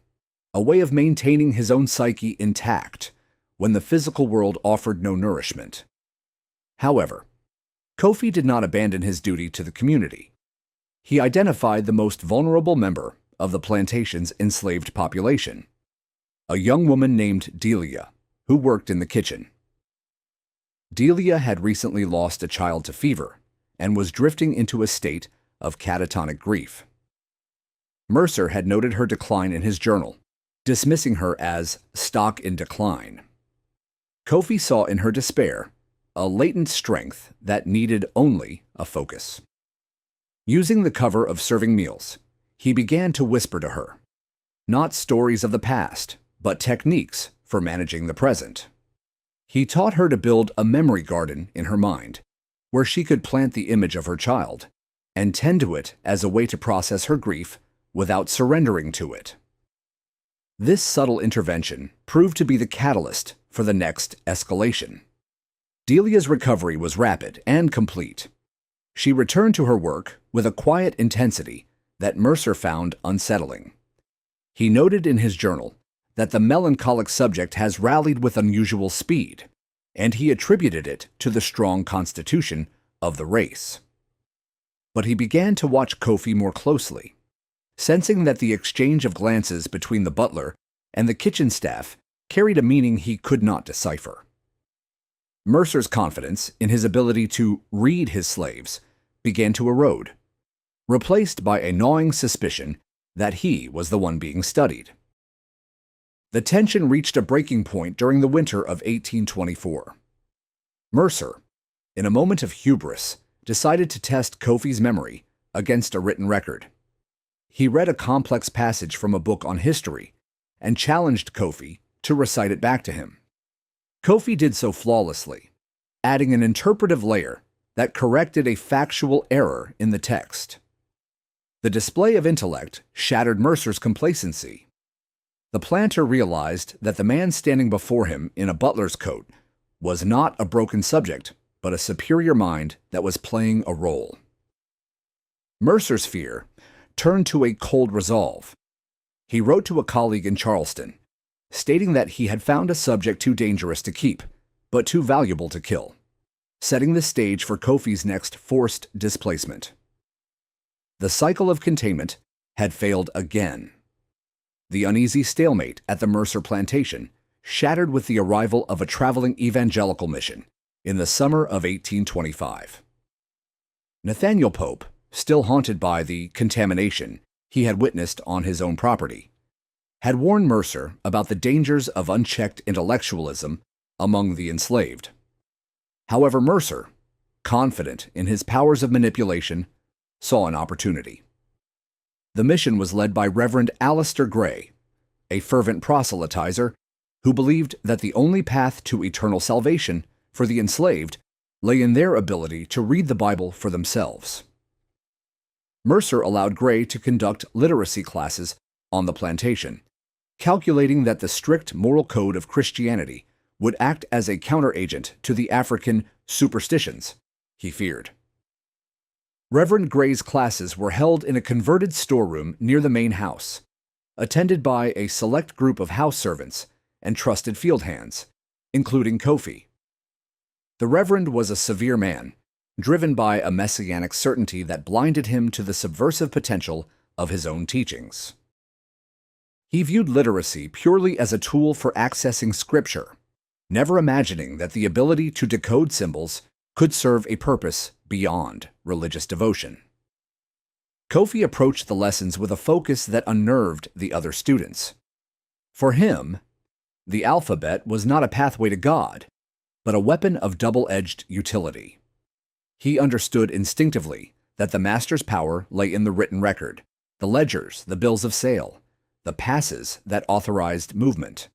S1: a way of maintaining his own psyche intact when the physical world offered no nourishment. However, Kofi did not abandon his duty to the community. He identified the most vulnerable member of the plantation's enslaved population, a young woman named Delia, who worked in the kitchen. Delia had recently lost a child to fever and was drifting into a state of catatonic grief. Mercer had noted her decline in his journal, dismissing her as stock in decline. Kofi saw in her despair a latent strength that needed only a focus. Using the cover of serving meals, he began to whisper to her, not stories of the past, but techniques for managing the present. He taught her to build a memory garden in her mind, where she could plant the image of her child and tend to it as a way to process her grief without surrendering to it. This subtle intervention proved to be the catalyst for the next escalation. Delia's recovery was rapid and complete. She returned to her work with a quiet intensity that Mercer found unsettling. He noted in his journal that the melancholic subject has rallied with unusual speed, and he attributed it to the strong constitution of the race. But he began to watch Kofi more closely, sensing that the exchange of glances between the butler and the kitchen staff carried a meaning he could not decipher. Mercer's confidence in his ability to read his slaves began to erode, replaced by a gnawing suspicion that he was the one being studied. The tension reached a breaking point during the winter of 1824. Mercer, in a moment of hubris, decided to test Kofi's memory against a written record. He read a complex passage from a book on history and challenged Kofi to recite it back to him. Kofi did so flawlessly, adding an interpretive layer that corrected a factual error in the text. The display of intellect shattered Mercer's complacency. The planter realized that the man standing before him in a butler's coat was not a broken subject, but a superior mind that was playing a role. Mercer's fear turned to a cold resolve. He wrote to a colleague in Charleston, stating that he had found a subject too dangerous to keep, but too valuable to kill, setting the stage for Kofi's next forced displacement. The cycle of containment had failed again. The uneasy stalemate at the Mercer plantation shattered with the arrival of a traveling evangelical mission in the summer of 1825. Nathaniel Pope, still haunted by the contamination he had witnessed on his own property, had warned Mercer about the dangers of unchecked intellectualism among the enslaved. However, Mercer, confident in his powers of manipulation, saw an opportunity. The mission was led by Reverend Alistair Gray, a fervent proselytizer who believed that the only path to eternal salvation for the enslaved lay in their ability to read the Bible for themselves. Mercer allowed Gray to conduct literacy classes on the plantation, calculating that the strict moral code of Christianity would act as a counteragent to the African superstitions he feared. Reverend Gray's classes were held in a converted storeroom near the main house, attended by a select group of house servants and trusted field hands, including Kofi. The Reverend was a severe man, driven by a messianic certainty that blinded him to the subversive potential of his own teachings. He viewed literacy purely as a tool for accessing Scripture, never imagining that the ability to decode symbols could serve a purpose beyond religious devotion. Kofi approached the lessons with a focus that unnerved the other students. For him, the alphabet was not a pathway to God, but a weapon of double-edged utility. He understood instinctively that the master's power lay in the written record, the ledgers, the bills of sale, the passes that authorized movement.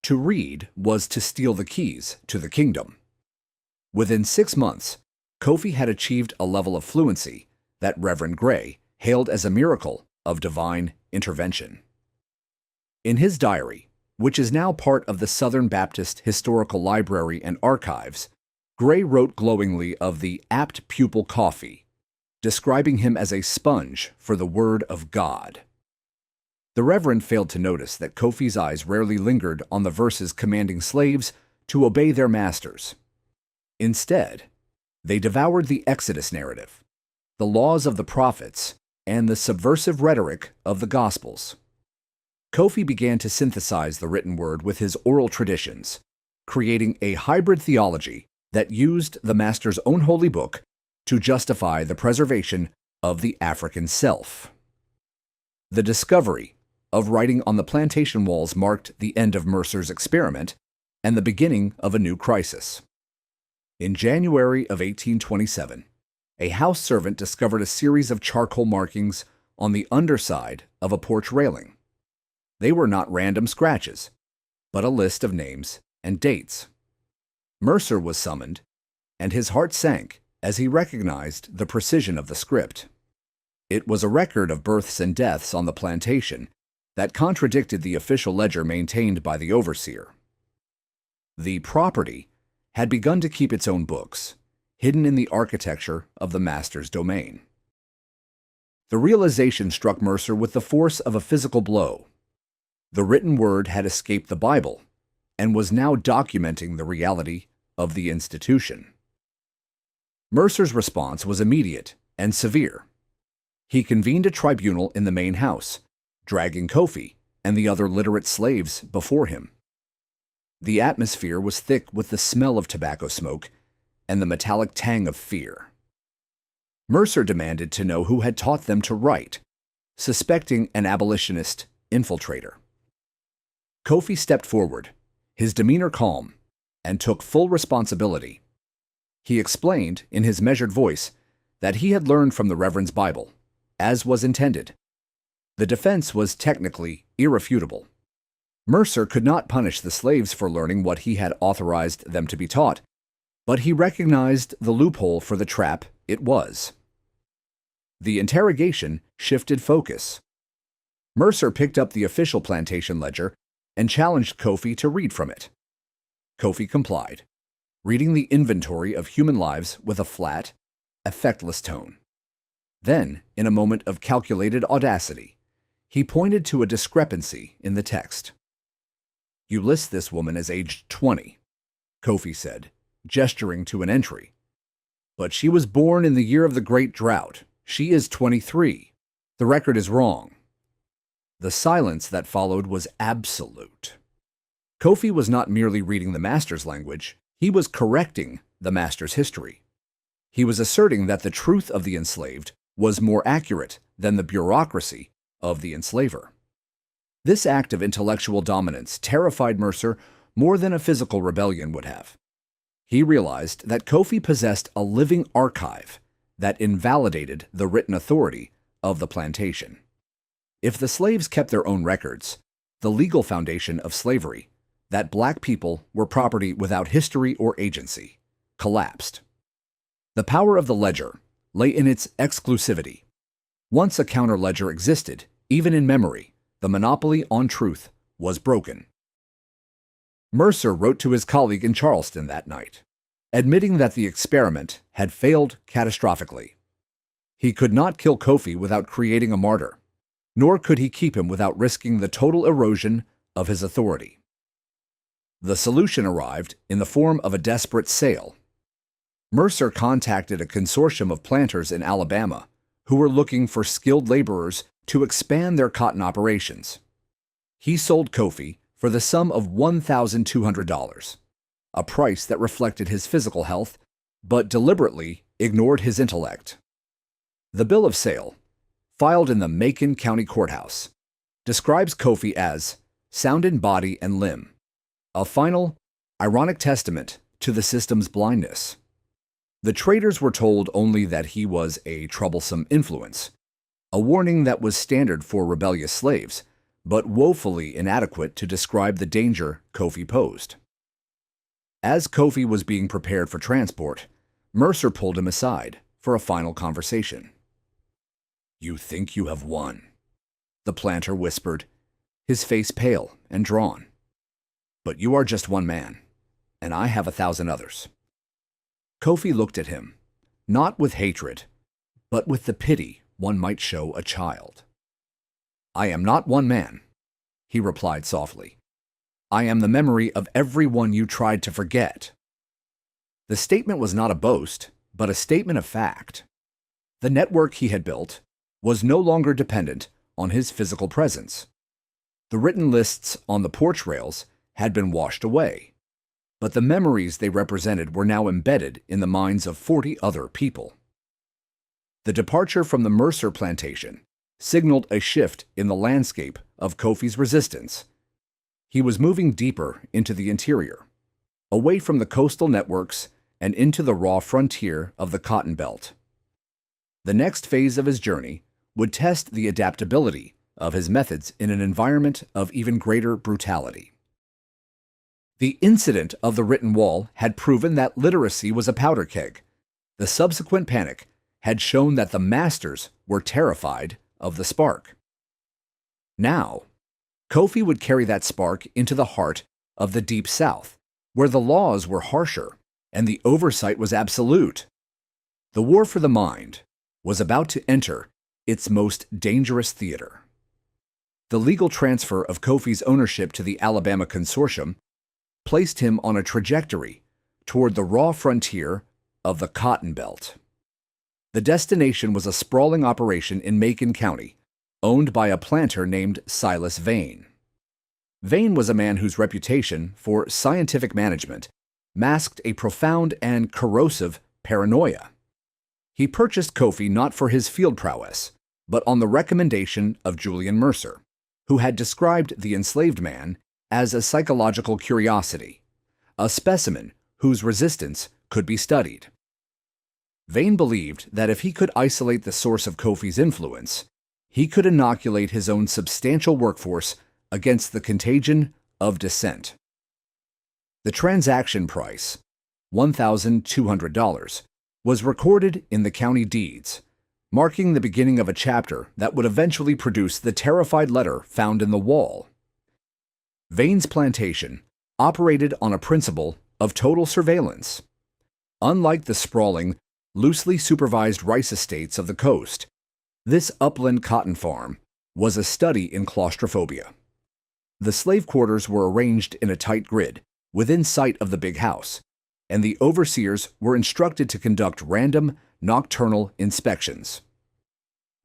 S1: To read was to steal the keys to the kingdom. Within 6 months, Kofi had achieved a level of fluency that Reverend Gray hailed as a miracle of divine intervention. In his diary, which is now part of the Southern Baptist Historical Library and Archives, Gray wrote glowingly of the apt pupil Kofi, describing him as a sponge for the Word of God. The Reverend failed to notice that Kofi's eyes rarely lingered on the verses commanding slaves to obey their masters. Instead, they devoured the Exodus narrative, the laws of the prophets, and the subversive rhetoric of the Gospels. Kofi began to synthesize the written word with his oral traditions, creating a hybrid theology that used the master's own holy book to justify the preservation of the African self. The discovery of writing on the plantation walls marked the end of Mercer's experiment and the beginning of a new crisis. In January of 1827, a house servant discovered a series of charcoal markings on the underside of a porch railing. They were not random scratches, but a list of names and dates. Mercer was summoned, and his heart sank as he recognized the precision of the script. It was a record of births and deaths on the plantation that contradicted the official ledger maintained by the overseer. The property had begun to keep its own books, hidden in the architecture of the master's domain. The realization struck Mercer with the force of a physical blow. The written word had escaped the Bible and was now documenting the reality of the institution. Mercer's response was immediate and severe. He convened a tribunal in the main house, dragging Kofi and the other literate slaves before him. The atmosphere was thick with the smell of tobacco smoke and the metallic tang of fear. Mercer demanded to know who had taught them to write, suspecting an abolitionist infiltrator. Kofi stepped forward, his demeanor calm, and took full responsibility. He explained, in his measured voice, that he had learned from the Reverend's Bible, as was intended. The defense was technically irrefutable. Mercer could not punish the slaves for learning what he had authorized them to be taught, but he recognized the loophole for the trap it was. The interrogation shifted focus. Mercer picked up the official plantation ledger and challenged Kofi to read from it. Kofi complied, reading the inventory of human lives with a flat, effectless tone. Then, in a moment of calculated audacity, he pointed to a discrepancy in the text. "You list this woman as aged 20, Kofi said, gesturing to an entry. "But she was born in the year of the Great Drought. She is 23. The record is wrong." The silence that followed was absolute. Kofi was not merely reading the master's language, he was correcting the master's history. He was asserting that the truth of the enslaved was more accurate than the bureaucracy of the enslaver. This act of intellectual dominance terrified Mercer more than a physical rebellion would have. He realized that Kofi possessed a living archive that invalidated the written authority of the plantation. If the slaves kept their own records, the legal foundation of slavery, that black people were property without history or agency, collapsed. The power of the ledger lay in its exclusivity. Once a counter-ledger existed, even in memory, the monopoly on truth was broken. Mercer wrote to his colleague in Charleston that night, admitting that the experiment had failed catastrophically. He could not kill Kofi without creating a martyr, nor could he keep him without risking the total erosion of his authority. The solution arrived in the form of a desperate sale. Mercer contacted a consortium of planters in Alabama who were looking for skilled laborers to expand their cotton operations. He sold Kofi for the sum of $1,200, a price that reflected his physical health but deliberately ignored his intellect. The bill of sale, filed in the Macon County Courthouse, describes Kofi as sound in body and limb, a final, ironic testament to the system's blindness. The traders were told only that he was a troublesome influence, a warning that was standard for rebellious slaves, but woefully inadequate to describe the danger Kofi posed. As Kofi was being prepared for transport, Mercer pulled him aside for a final conversation. "You think you have won," the planter whispered, his face pale and drawn. "But you are just one man, and I have 1,000 others." Kofi looked at him, not with hatred, but with the pity one might show a child. "I am not one man," he replied softly. "I am the memory of everyone you tried to forget." The statement was not a boast, but a statement of fact. The network he had built was no longer dependent on his physical presence. The written lists on the porch rails had been washed away, but the memories they represented were now embedded in the minds of 40 other people. The departure from the Mercer plantation signaled a shift in the landscape of Kofi's resistance. He was moving deeper into the interior, away from the coastal networks and into the raw frontier of the Cotton Belt. The next phase of his journey would test the adaptability of his methods in an environment of even greater brutality. The incident of the written wall had proven that literacy was a powder keg. The subsequent panic had shown that the masters were terrified of the spark. Now, Kofi would carry that spark into the heart of the Deep South, where the laws were harsher and the oversight was absolute. The war for the mind was about to enter its most dangerous theater. The legal transfer of Kofi's ownership to the Alabama Consortium placed him on a trajectory toward the raw frontier of the Cotton Belt. The destination was a sprawling operation in Macon County, owned by a planter named Silas Vane. Vane was a man whose reputation for scientific management masked a profound and corrosive paranoia. He purchased Kofi not for his field prowess, but on the recommendation of Julian Mercer, who had described the enslaved man as a psychological curiosity, a specimen whose resistance could be studied. Vane believed that if he could isolate the source of Kofi's influence, he could inoculate his own substantial workforce against the contagion of dissent. The transaction price, $1,200, was recorded in the county deeds, marking the beginning of a chapter that would eventually produce the terrified letter found in the wall. Vane's plantation operated on a principle of total surveillance. Unlike the sprawling, loosely supervised rice estates of the coast, this upland cotton farm was a study in claustrophobia. The slave quarters were arranged in a tight grid within sight of the big house, and the overseers were instructed to conduct random, nocturnal inspections.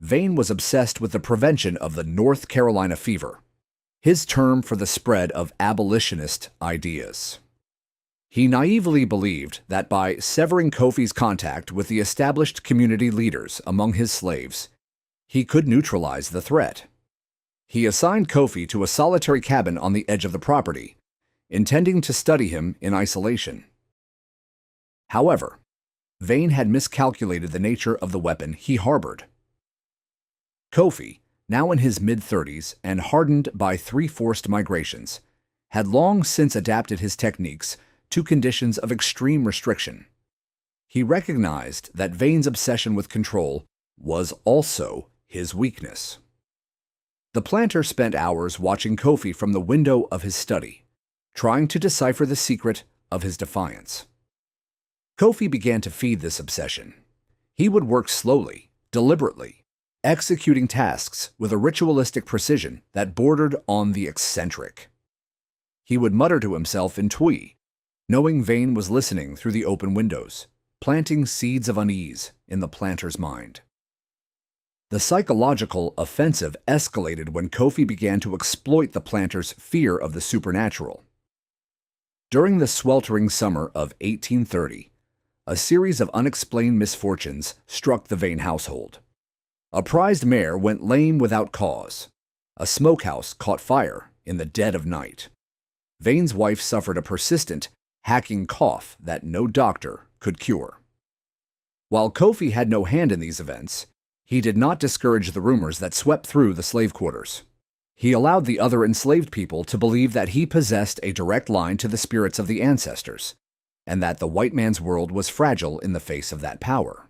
S1: Vane was obsessed with the prevention of the North Carolina fever, his term for the spread of abolitionist ideas. He naively believed that by severing Kofi's contact with the established community leaders among his slaves, he could neutralize the threat. He assigned Kofi to a solitary cabin on the edge of the property, intending to study him in isolation. However, Vane had miscalculated the nature of the weapon he harbored. Kofi, now in his mid-30s and hardened by 3 forced migrations, had long since adapted his techniques to conditions of extreme restriction. He recognized that Vane's obsession with control was also his weakness. The planter spent hours watching Kofi from the window of his study, trying to decipher the secret of his defiance. Kofi began to feed this obsession. He would work slowly, deliberately, executing tasks with a ritualistic precision that bordered on the eccentric. He would mutter to himself in Twi, knowing Vane was listening through the open windows, planting seeds of unease in the planter's mind. The psychological offensive escalated when Kofi began to exploit the planter's fear of the supernatural. During the sweltering summer of 1830, a series of unexplained misfortunes struck the Vane household. A prized mare went lame without cause. A smokehouse caught fire in the dead of night. Vane's wife suffered a persistent, hacking cough that no doctor could cure. While Kofi had no hand in these events, he did not discourage the rumors that swept through the slave quarters. He allowed the other enslaved people to believe that he possessed a direct line to the spirits of the ancestors, and that the white man's world was fragile in the face of that power.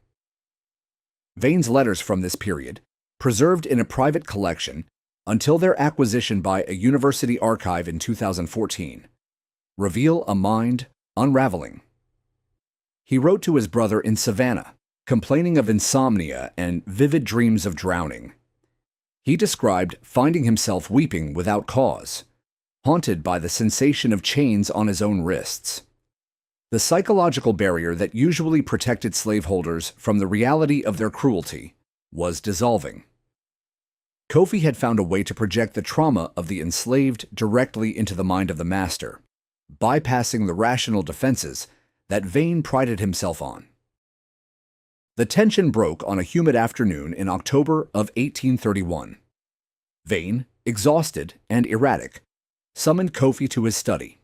S1: Vane's letters from this period, preserved in a private collection until their acquisition by a university archive in 2014, reveal a mind unraveling. He wrote to his brother in Savannah, complaining of insomnia and vivid dreams of drowning. He described finding himself weeping without cause, haunted by the sensation of chains on his own wrists. The psychological barrier that usually protected slaveholders from the reality of their cruelty was dissolving. Kofi had found a way to project the trauma of the enslaved directly into the mind of the master, bypassing the rational defenses that Vane prided himself on. The tension broke on a humid afternoon in October of 1831. Vane, exhausted and erratic, summoned Kofi to his study.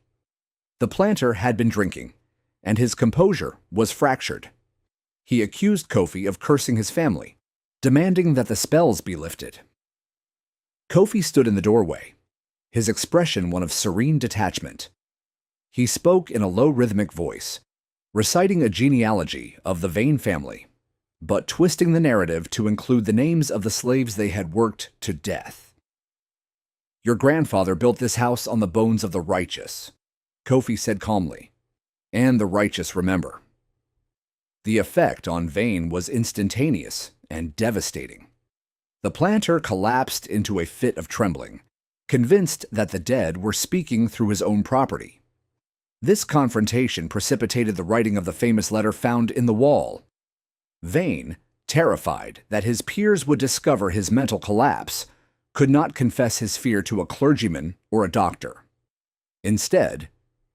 S1: The planter had been drinking, and his composure was fractured. He accused Kofi of cursing his family, demanding that the spells be lifted. Kofi stood in the doorway, his expression one of serene detachment. He spoke in a low rhythmic voice, reciting a genealogy of the Vane family, but twisting the narrative to include the names of the slaves they had worked to death. "Your grandfather built this house on the bones of the righteous," Kofi said calmly, "and the righteous remember." The effect on Vane was instantaneous and devastating. The planter collapsed into a fit of trembling, convinced that the dead were speaking through his own property. This confrontation precipitated the writing of the famous letter found in the wall. Vane, terrified that his peers would discover his mental collapse, could not confess his fear to a clergyman or a doctor. Instead,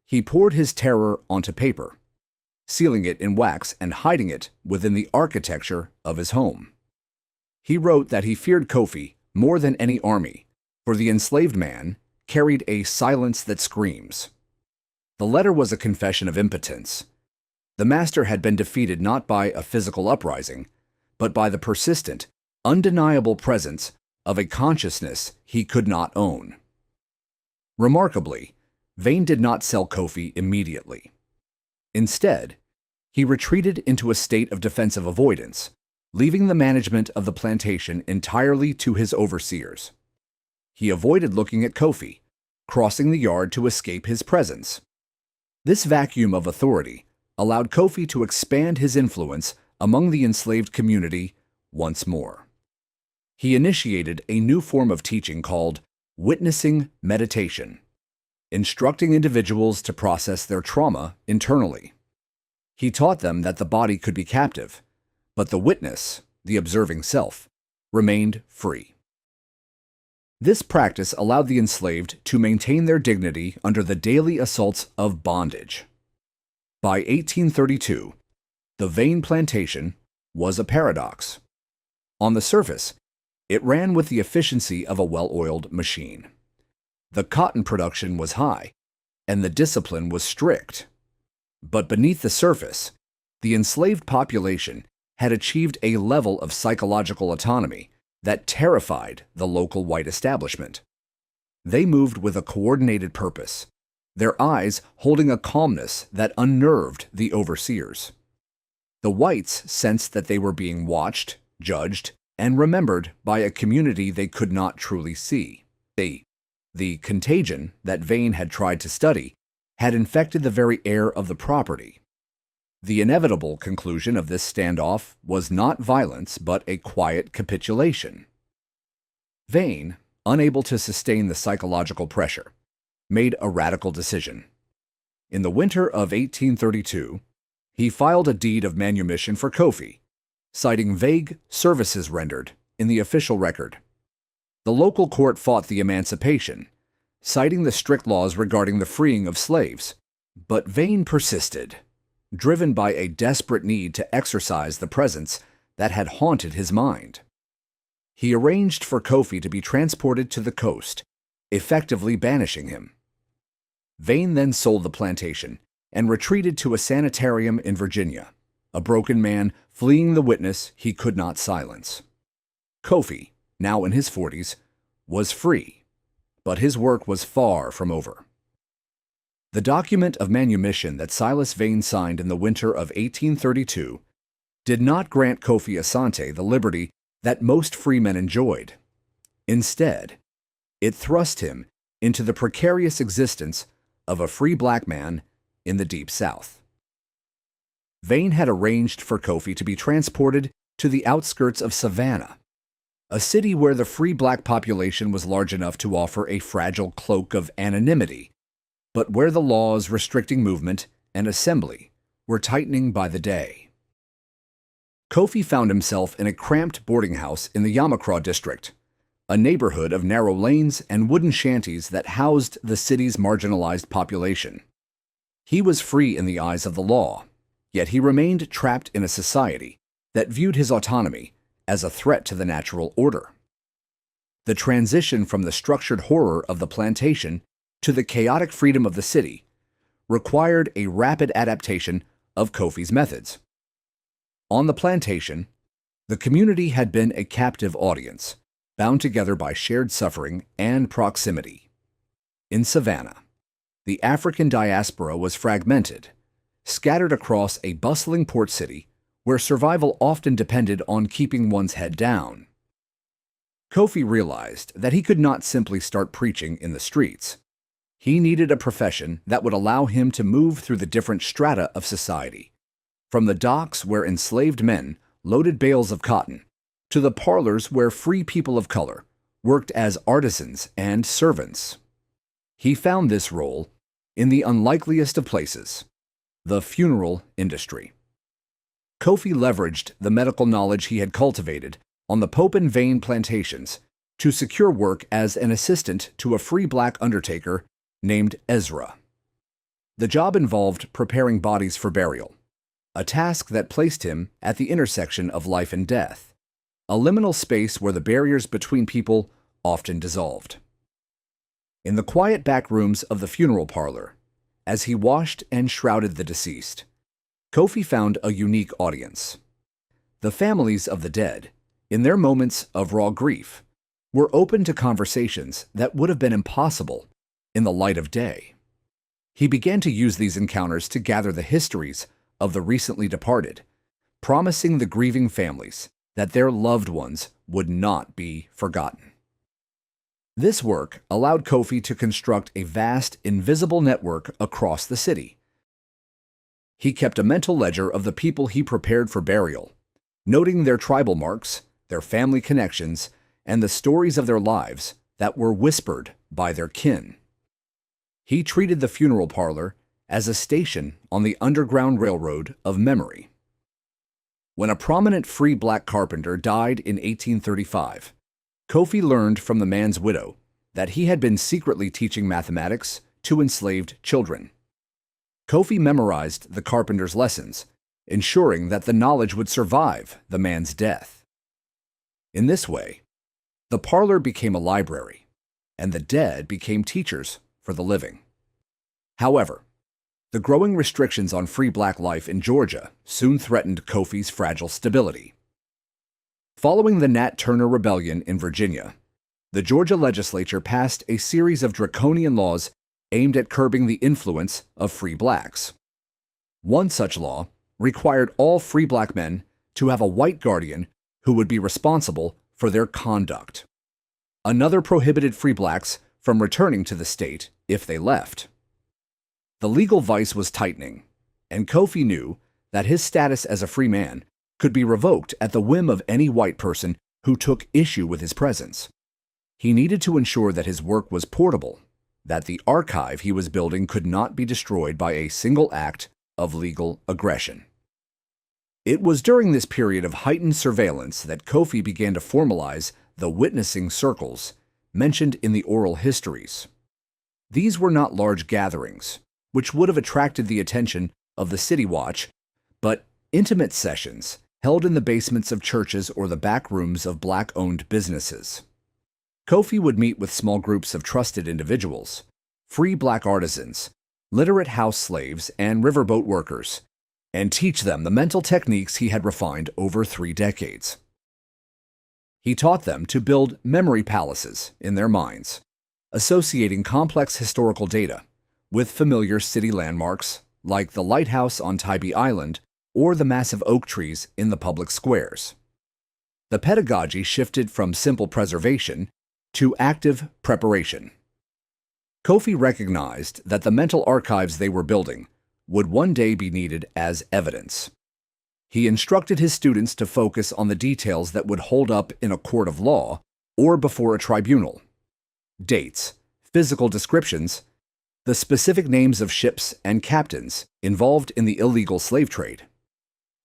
S1: he poured his terror onto paper, sealing it in wax and hiding it within the architecture of his home. He wrote that he feared Kofi more than any army, for the enslaved man carried a silence that screams. The letter was a confession of impotence. The master had been defeated not by a physical uprising, but by the persistent, undeniable presence of a consciousness he could not own. Remarkably, Vane did not sell Kofi immediately. Instead, he retreated into a state of defensive avoidance, leaving the management of the plantation entirely to his overseers. He avoided looking at Kofi, crossing the yard to escape his presence. This vacuum of authority allowed Kofi to expand his influence among the enslaved community once more. He initiated a new form of teaching called witnessing meditation, instructing individuals to process their trauma internally. He taught them that the body could be captive, but the witness, the observing self, remained free. This practice allowed the enslaved to maintain their dignity under the daily assaults of bondage. By 1832, the Vane plantation was a paradox. On the surface, it ran with the efficiency of a well-oiled machine. The cotton production was high, and the discipline was strict. But beneath the surface, the enslaved population had achieved a level of psychological autonomy that terrified the local white establishment. They moved with a coordinated purpose, their eyes holding a calmness that unnerved the overseers. The whites sensed that they were being watched, judged, and remembered by a community they could not truly see. The contagion that Vane had tried to study had infected the very air of the property. The inevitable conclusion of this standoff was not violence, but a quiet capitulation. Vane, unable to sustain the psychological pressure, made a radical decision. In the winter of 1832, he filed a deed of manumission for Kofi, citing vague services rendered in the official record. The local court fought the emancipation, citing the strict laws regarding the freeing of slaves, but Vane persisted, driven by a desperate need to exorcise the presence that had haunted his mind. He arranged for Kofi to be transported to the coast, effectively banishing him. Vane then sold the plantation and retreated to a sanitarium in Virginia, a broken man fleeing the witness he could not silence. Kofi, now in his 40s, was free, but his work was far from over. The document of manumission that Silas Vane signed in the winter of 1832 did not grant Kofi Asante the liberty that most free men enjoyed. Instead, it thrust him into the precarious existence of a free black man in the Deep South. Vane had arranged for Kofi to be transported to the outskirts of Savannah, a city where the free black population was large enough to offer a fragile cloak of anonymity, but where the laws restricting movement and assembly were tightening by the day. Kofi found himself in a cramped boarding house in the Yamacraw district, a neighborhood of narrow lanes and wooden shanties that housed the city's marginalized population. He was free in the eyes of the law, yet he remained trapped in a society that viewed his autonomy as a threat to the natural order. The transition from the structured horror of the plantation to the chaotic freedom of the city required a rapid adaptation of Kofi's methods. On the plantation, the community had been a captive audience, bound together by shared suffering and proximity. In Savannah, the African diaspora was fragmented, scattered across a bustling port city where survival often depended on keeping one's head down. Kofi realized that he could not simply start preaching in the streets. He needed a profession that would allow him to move through the different strata of society, from the docks where enslaved men loaded bales of cotton to the parlors where free people of color worked as artisans and servants. He found this role in the unlikeliest of places, the funeral industry. Kofi leveraged the medical knowledge he had cultivated on the Pope and Vane plantations to secure work as an assistant to a free black undertaker named Ezra. The job involved preparing bodies for burial, a task that placed him at the intersection of life and death, a liminal space where the barriers between people often dissolved. In the quiet back rooms of the funeral parlor, as he washed and shrouded the deceased, Kofi found a unique audience. The families of the dead, in their moments of raw grief, were open to conversations that would have been impossible in the light of day. He began to use these encounters to gather the histories of the recently departed, promising the grieving families that their loved ones would not be forgotten. This work allowed Kofi to construct a vast, invisible network across the city. He kept a mental ledger of the people he prepared for burial, noting their tribal marks, their family connections, and the stories of their lives that were whispered by their kin. He treated the funeral parlor as a station on the Underground Railroad of memory. When a prominent free black carpenter died in 1835, Kofi learned from the man's widow that he had been secretly teaching mathematics to enslaved children. Kofi memorized the carpenter's lessons, ensuring that the knowledge would survive the man's death. In this way, the parlor became a library, and the dead became teachers for the living. However, the growing restrictions on free black life in Georgia soon threatened Kofi's fragile stability. Following the Nat Turner Rebellion in Virginia, the Georgia legislature passed a series of draconian laws aimed at curbing the influence of free blacks. One such law required all free black men to have a white guardian who would be responsible for their conduct. Another prohibited free blacks from returning to the state if they left. The legal vice was tightening, and Kofi knew that his status as a free man could be revoked at the whim of any white person who took issue with his presence. He needed to ensure that his work was portable, that the archive he was building could not be destroyed by a single act of legal aggression. It was during this period of heightened surveillance that Kofi began to formalize the witnessing circles mentioned in the oral histories. These were not large gatherings, which would have attracted the attention of the City Watch, but intimate sessions held in the basements of churches or the back rooms of black-owned businesses. Kofi would meet with small groups of trusted individuals, free black artisans, literate house slaves, and riverboat workers, and teach them the mental techniques he had refined over 3 decades. He taught them to build memory palaces in their minds, associating complex historical data with familiar city landmarks like the lighthouse on Tybee Island or the massive oak trees in the public squares. The pedagogy shifted from simple preservation to active preparation. Kofi recognized that the mental archives they were building would one day be needed as evidence. He instructed his students to focus on the details that would hold up in a court of law or before a tribunal: dates, physical descriptions, the specific names of ships and captains involved in the illegal slave trade.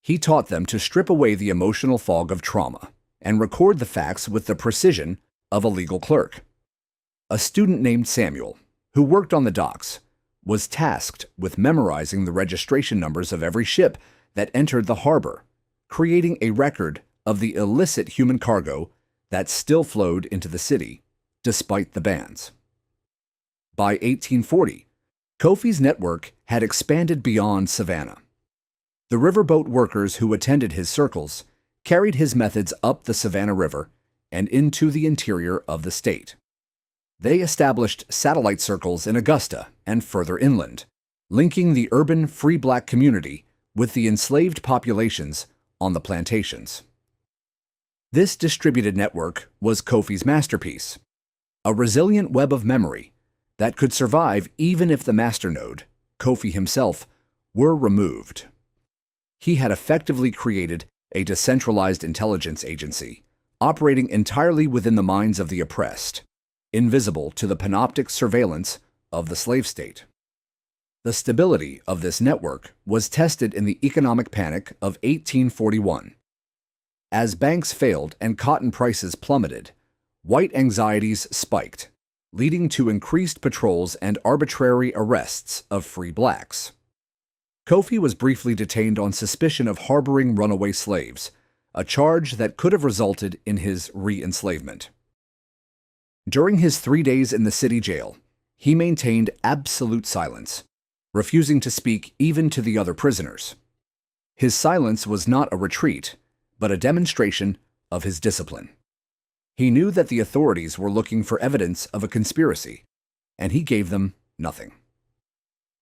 S1: He taught them to strip away the emotional fog of trauma and record the facts with the precision of a legal clerk. A student named Samuel, who worked on the docks, was tasked with memorizing the registration numbers of every ship that entered the harbor, creating a record of the illicit human cargo that still flowed into the city, despite the bans. By 1840, Kofi's network had expanded beyond Savannah. The riverboat workers who attended his circles carried his methods up the Savannah River and into the interior of the state. They established satellite circles in Augusta and further inland, linking the urban free black community with the enslaved populations on the plantations. This distributed network was Kofi's masterpiece, a resilient web of memory that could survive even if the masternode, Kofi himself, were removed. He had effectively created a decentralized intelligence agency, operating entirely within the minds of the oppressed, invisible to the panoptic surveillance of the slave state. The stability of this network was tested in the economic panic of 1841. As banks failed and cotton prices plummeted, white anxieties spiked, leading to increased patrols and arbitrary arrests of free blacks. Kofi was briefly detained on suspicion of harboring runaway slaves, a charge that could have resulted in his re-enslavement. During his 3 days in the city jail, he maintained absolute silence, refusing to speak even to the other prisoners. His silence was not a retreat, but a demonstration of his discipline. He knew that the authorities were looking for evidence of a conspiracy, and he gave them nothing.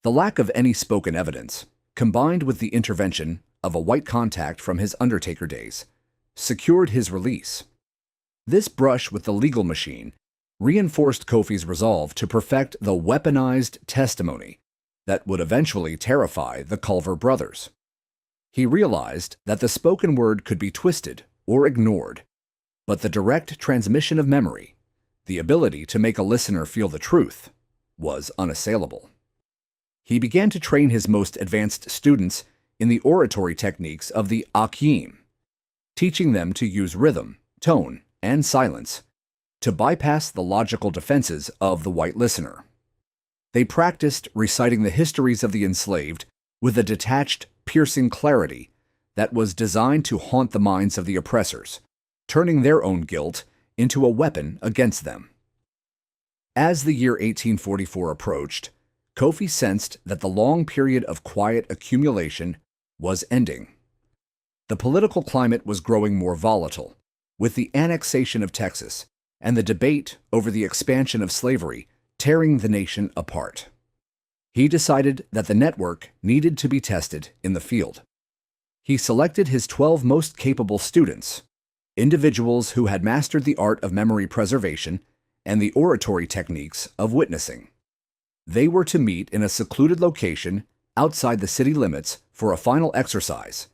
S1: The lack of any spoken evidence, combined with the intervention of a white contact from his undertaker days, secured his release. This brush with the legal machine reinforced Kofi's resolve to perfect the weaponized testimony that would eventually terrify the Culver brothers. He realized that the spoken word could be twisted or ignored, but the direct transmission of memory, the ability to make a listener feel the truth, was unassailable. He began to train his most advanced students in the oratory techniques of the Akim, teaching them to use rhythm, tone, and silence to bypass the logical defenses of the white listener. They practiced reciting the histories of the enslaved with a detached, piercing clarity that was designed to haunt the minds of the oppressors, turning their own guilt into a weapon against them. As the year 1844 approached, Kofi sensed that the long period of quiet accumulation was ending. The political climate was growing more volatile, with the annexation of Texas and the debate over the expansion of slavery tearing the nation apart. He decided that the network needed to be tested in the field. He selected his 12 most capable students, individuals who had mastered the art of memory preservation and the oratory techniques of witnessing. They were to meet in a secluded location outside the city limits for a final exercise,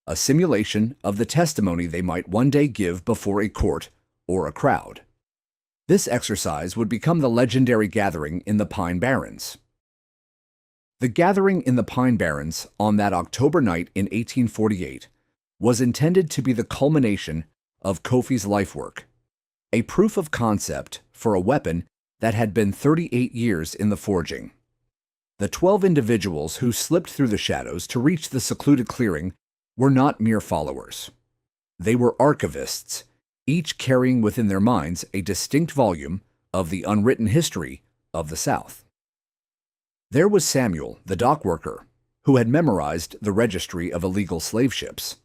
S1: a simulation of the testimony they might one day give before a court or a crowd. This exercise would become the legendary gathering in the Pine Barrens. The gathering in the Pine Barrens on that October night in 1848 was intended to be the culmination of Kofi's life work, a proof of concept for a weapon that had been 38 years in the forging. The 12 individuals who slipped through the shadows to reach the secluded clearing were not mere followers. They were archivists, each carrying within their minds a distinct volume of the unwritten history of the South. There was Samuel, the dock worker, who had memorized the registry of illegal slave ships;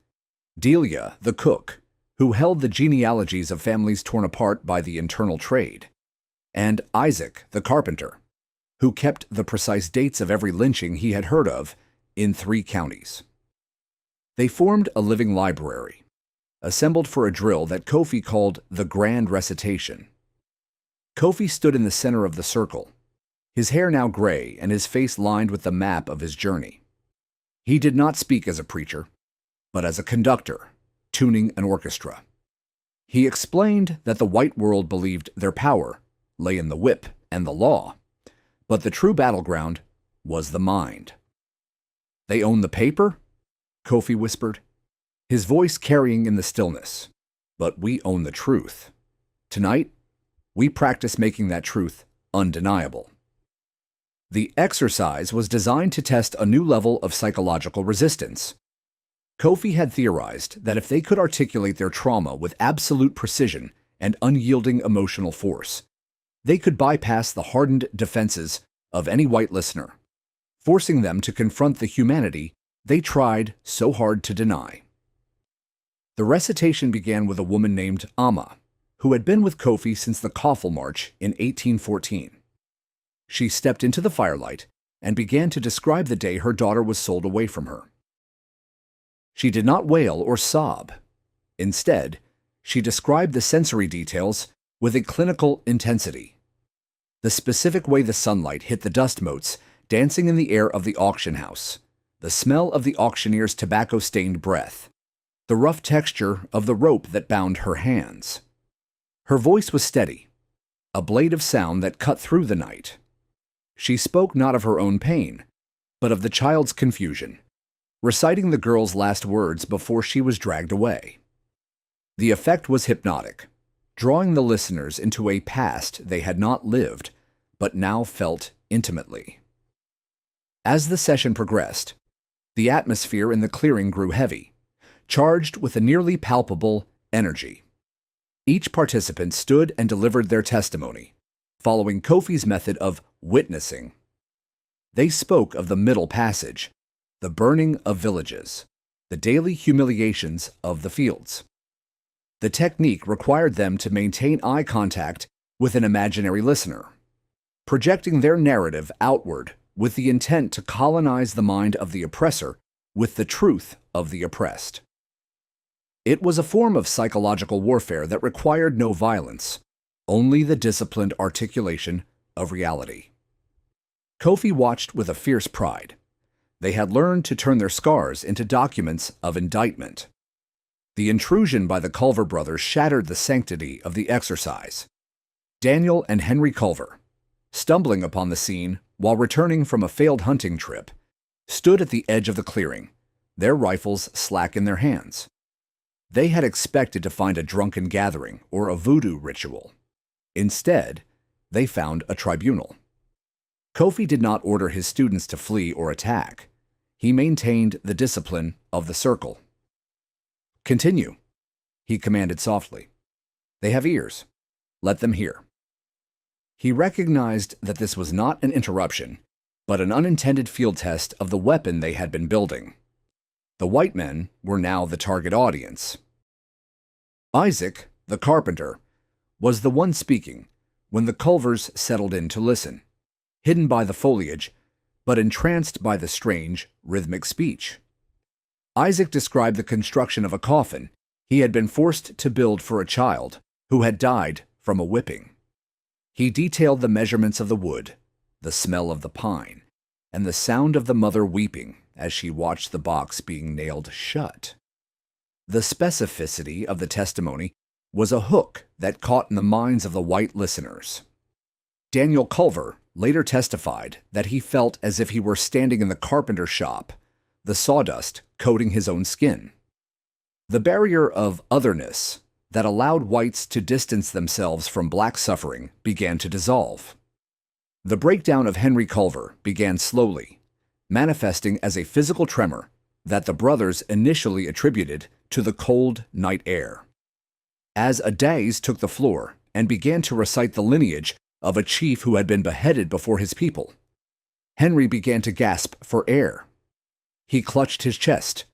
S1: Delia, the cook, who held the genealogies of families torn apart by the internal trade; and Isaac, the carpenter, who kept the precise dates of every lynching he had heard of in 3 counties. They formed a living library, assembled for a drill that Kofi called the Grand Recitation. Kofi stood in the center of the circle, his hair now gray and his face lined with the map of his journey. He did not speak as a preacher, but as a conductor, tuning an orchestra. He explained that the white world believed their power lay in the whip and the law, but the true battleground was the mind. "They own the paper?" Kofi whispered, his voice carrying in the stillness. "But we own the truth. Tonight, we practice making that truth undeniable." The exercise was designed to test a new level of psychological resistance. Kofi had theorized that if they could articulate their trauma with absolute precision and unyielding emotional force, they could bypass the hardened defenses of any white listener, forcing them to confront the humanity they tried so hard to deny. The recitation began with a woman named Amma, who had been with Kofi since the Coffle March in 1814. She stepped into the firelight and began to describe the day her daughter was sold away from her. She did not wail or sob. Instead, she described the sensory details with a clinical intensity. The specific way the sunlight hit the dust motes dancing in the air of the auction house, the smell of the auctioneer's tobacco-stained breath, the rough texture of the rope that bound her hands. Her voice was steady, a blade of sound that cut through the night. She spoke not of her own pain, but of the child's confusion, reciting the girl's last words before she was dragged away. The effect was hypnotic, drawing the listeners into a past they had not lived, but now felt intimately. As the session progressed, the atmosphere in the clearing grew heavy, charged with a nearly palpable energy. Each participant stood and delivered their testimony, following Kofi's method of witnessing. They spoke of the Middle Passage, the burning of villages, the daily humiliations of the fields. The technique required them to maintain eye contact with an imaginary listener, projecting their narrative outward with the intent to colonize the mind of the oppressor with the truth of the oppressed. It was a form of psychological warfare that required no violence, only the disciplined articulation of reality. Kofi watched with a fierce pride. They had learned to turn their scars into documents of indictment. The intrusion by the Culver brothers shattered the sanctity of the exercise. Daniel and Henry Culver, stumbling upon the scene while returning from a failed hunting trip, stood at the edge of the clearing, their rifles slack in their hands. They had expected to find a drunken gathering or a voodoo ritual. Instead, they found a tribunal. Kofi did not order his students to flee or attack. He maintained the discipline of the circle. "Continue," he commanded softly. "They have ears. Let them hear." He recognized that this was not an interruption, but an unintended field test of the weapon they had been building. The white men were now the target audience. Isaac, the carpenter, was the one speaking when the Culvers settled in to listen, hidden by the foliage, but entranced by the strange, rhythmic speech. Isaac described the construction of a coffin he had been forced to build for a child who had died from a whipping. He detailed the measurements of the wood, the smell of the pine, and the sound of the mother weeping as she watched the box being nailed shut. The specificity of the testimony was a hook that caught in the minds of the white listeners. Daniel Culver later testified that he felt as if he were standing in the carpenter shop, the sawdust coating his own skin. The barrier of otherness that allowed whites to distance themselves from black suffering began to dissolve. The breakdown of Henry Culver began slowly, manifesting as a physical tremor that the brothers initially attributed to the cold night air. As Adaze took the floor and began to recite the lineage of a chief who had been beheaded before his people, Henry began to gasp for air. He clutched his chest,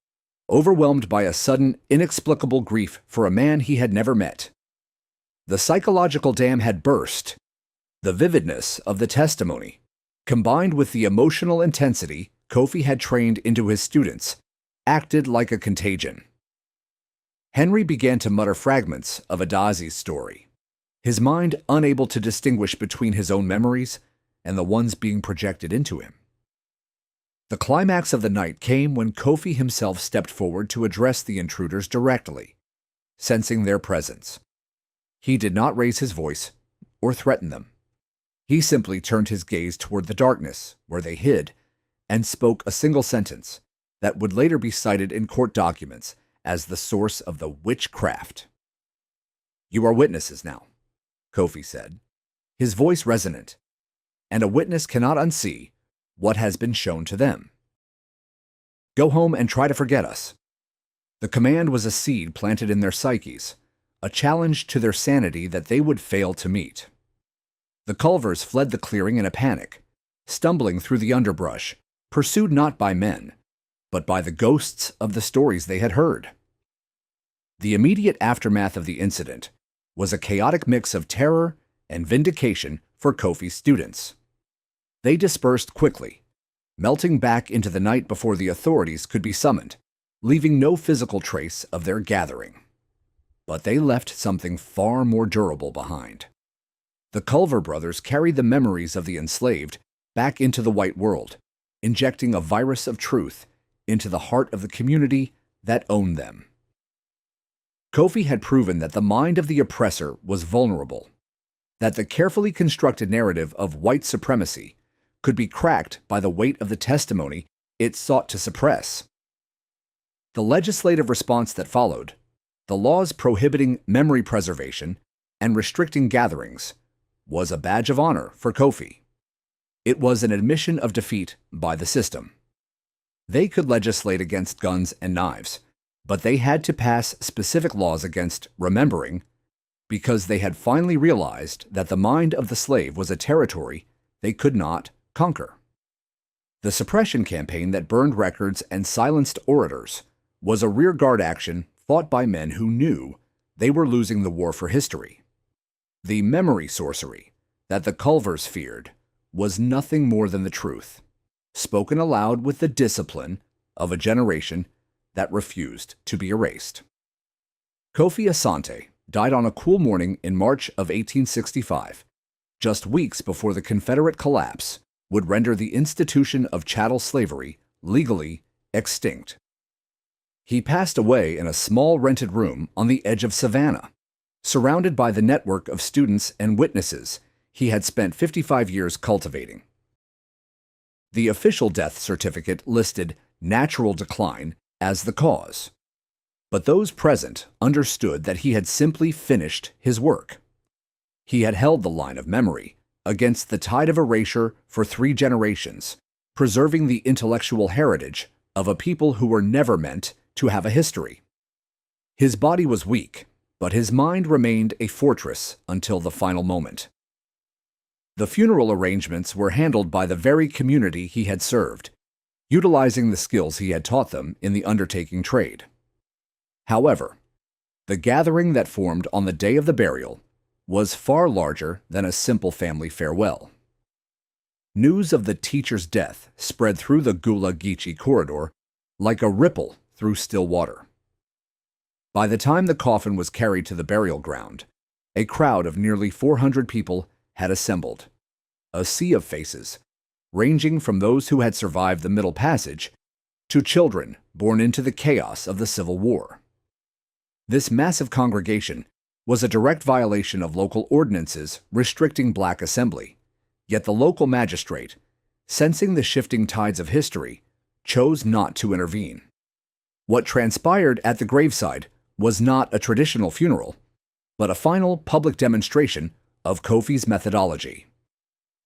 S1: overwhelmed by a sudden, inexplicable grief for a man he had never met. The psychological dam had burst. The vividness of the testimony, combined with the emotional intensity Kofi had trained into his students, acted like a contagion. Henry began to mutter fragments of Adazi's story, his mind unable to distinguish between his own memories and the ones being projected into him. The climax of the night came when Kofi himself stepped forward to address the intruders directly, sensing their presence. He did not raise his voice or threaten them. He simply turned his gaze toward the darkness where they hid and spoke a single sentence that would later be cited in court documents as the source of the witchcraft. "You are witnesses now," Kofi said, his voice resonant, "and a witness cannot unsee what has been shown to them. Go home and try to forget us." The command was a seed planted in their psyches, a challenge to their sanity that they would fail to meet. The Culvers fled the clearing in a panic, stumbling through the underbrush, pursued not by men, but by the ghosts of the stories they had heard. The immediate aftermath of the incident was a chaotic mix of terror and vindication for Kofi's students. They dispersed quickly, melting back into the night before the authorities could be summoned, leaving no physical trace of their gathering. But they left something far more durable behind. The Culver brothers carried the memories of the enslaved back into the white world, injecting a virus of truth into the heart of the community that owned them. Kofi had proven that the mind of the oppressor was vulnerable, that the carefully constructed narrative of white supremacy could be cracked by the weight of the testimony it sought to suppress. The legislative response that followed, the laws prohibiting memory preservation and restricting gatherings, was a badge of honor for Kofi. It was an admission of defeat by the system. They could legislate against guns and knives, but they had to pass specific laws against remembering because they had finally realized that the mind of the slave was a territory they could not conquer. The suppression campaign that burned records and silenced orators was a rearguard action fought by men who knew they were losing the war for history. The memory sorcery that the Culvers feared was nothing more than the truth, spoken aloud with the discipline of a generation that refused to be erased. Kofi Asante died on a cool morning in March of 1865, just weeks before the Confederate collapse would render the institution of chattel slavery legally extinct. He passed away in a small rented room on the edge of Savannah, surrounded by the network of students and witnesses he had spent 55 years cultivating. The official death certificate listed natural decline as the cause, but those present understood that he had simply finished his work. He had held the line of memory against the tide of erasure for 3 generations, preserving the intellectual heritage of a people who were never meant to have a history. His body was weak, but his mind remained a fortress until the final moment. The funeral arrangements were handled by the very community he had served, utilizing the skills he had taught them in the undertaking trade. However, the gathering that formed on the day of the burial was far larger than a simple family farewell. News of the teacher's death spread through the Gula Geechee corridor like a ripple through still water. By the time the coffin was carried to the burial ground, a crowd of nearly 400 people had assembled, a sea of faces, ranging from those who had survived the Middle Passage to children born into the chaos of the Civil War. This massive congregation was a direct violation of local ordinances restricting black assembly, yet the local magistrate, sensing the shifting tides of history, chose not to intervene. What transpired at the graveside was not a traditional funeral, but a final public demonstration of Kofi's methodology.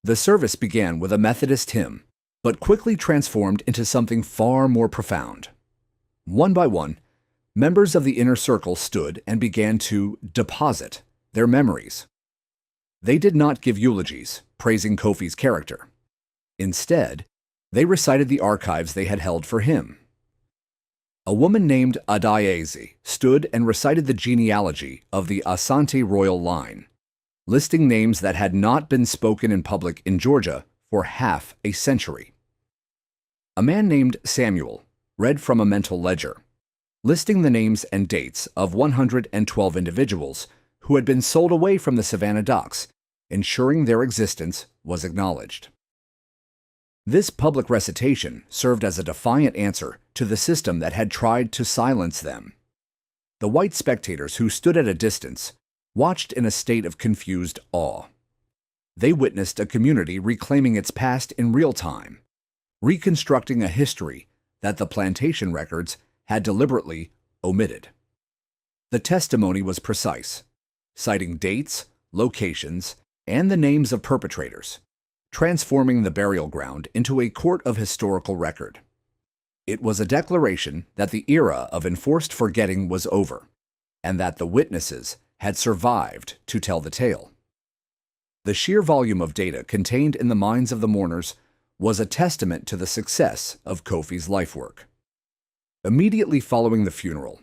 S1: The service began with a Methodist hymn, but quickly transformed into something far more profound. One by one, members of the inner circle stood and began to deposit their memories. They did not give eulogies praising Kofi's character. Instead, they recited the archives they had held for him. A woman named Adaeze stood and recited the genealogy of the Asante royal line, listing names that had not been spoken in public in Georgia for half a century. A man named Samuel read from a mental ledger, listing the names and dates of 112 individuals who had been sold away from the Savannah docks, ensuring their existence was acknowledged. This public recitation served as a defiant answer to the system that had tried to silence them. The white spectators who stood at a distance watched in a state of confused awe. They witnessed a community reclaiming its past in real time, reconstructing a history that the plantation records had deliberately omitted. The testimony was precise, citing dates, locations, and the names of perpetrators, transforming the burial ground into a court of historical record. It was a declaration that the era of enforced forgetting was over, and that the witnesses had survived to tell the tale. The sheer volume of data contained in the minds of the mourners was a testament to the success of Kofi's lifework. Immediately following the funeral,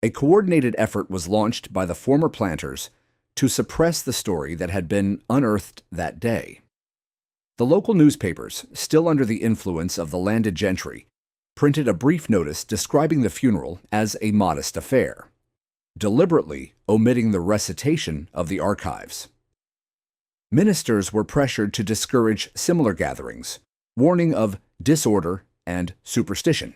S1: a coordinated effort was launched by the former planters to suppress the story that had been unearthed that day. The local newspapers, still under the influence of the landed gentry, printed a brief notice describing the funeral as a modest affair, deliberately omitting the recitation of the archives. Ministers were pressured to discourage similar gatherings, warning of disorder and superstition.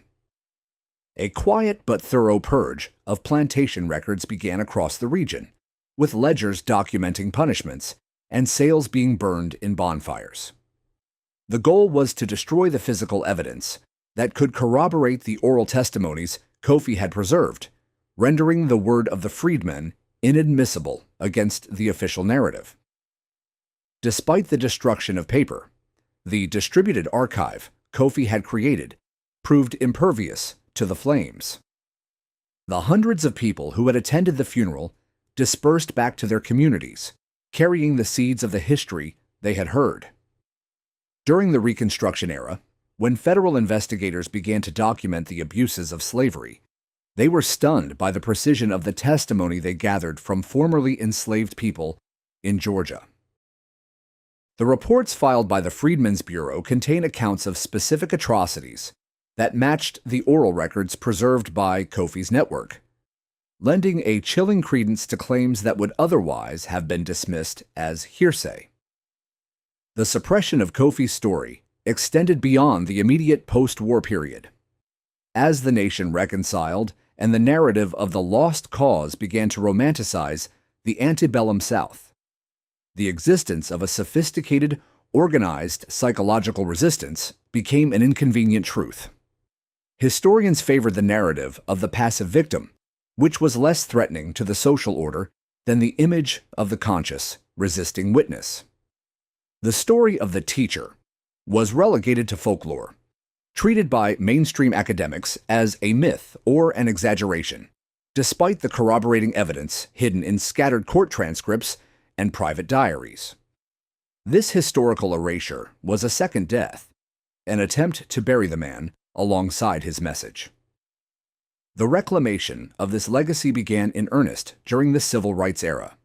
S1: A quiet but thorough purge of plantation records began across the region, with ledgers documenting punishments and sales being burned in bonfires. The goal was to destroy the physical evidence that could corroborate the oral testimonies Kofi had preserved, rendering the word of the freedmen inadmissible against the official narrative. Despite the destruction of paper, the distributed archive Kofi had created proved impervious to the flames. The hundreds of people who had attended the funeral dispersed back to their communities, carrying the seeds of the history they had heard. During the Reconstruction era, when federal investigators began to document the abuses of slavery, they were stunned by the precision of the testimony they gathered from formerly enslaved people in Georgia. The reports filed by the Freedmen's Bureau contain accounts of specific atrocities that matched the oral records preserved by Kofi's network, lending a chilling credence to claims that would otherwise have been dismissed as hearsay. The suppression of Kofi's story extended beyond the immediate post-war period. As the nation reconciled and the narrative of the lost cause began to romanticize the antebellum South, the existence of a sophisticated, organized psychological resistance became an inconvenient truth. Historians favored the narrative of the passive victim, which was less threatening to the social order than the image of the conscious, resisting witness. The story of the teacher was relegated to folklore, treated by mainstream academics as a myth or an exaggeration, despite the corroborating evidence hidden in scattered court transcripts and private diaries. This historical erasure was a second death, an attempt to bury the man alongside his message. The reclamation of this legacy began in earnest during the Civil Rights era,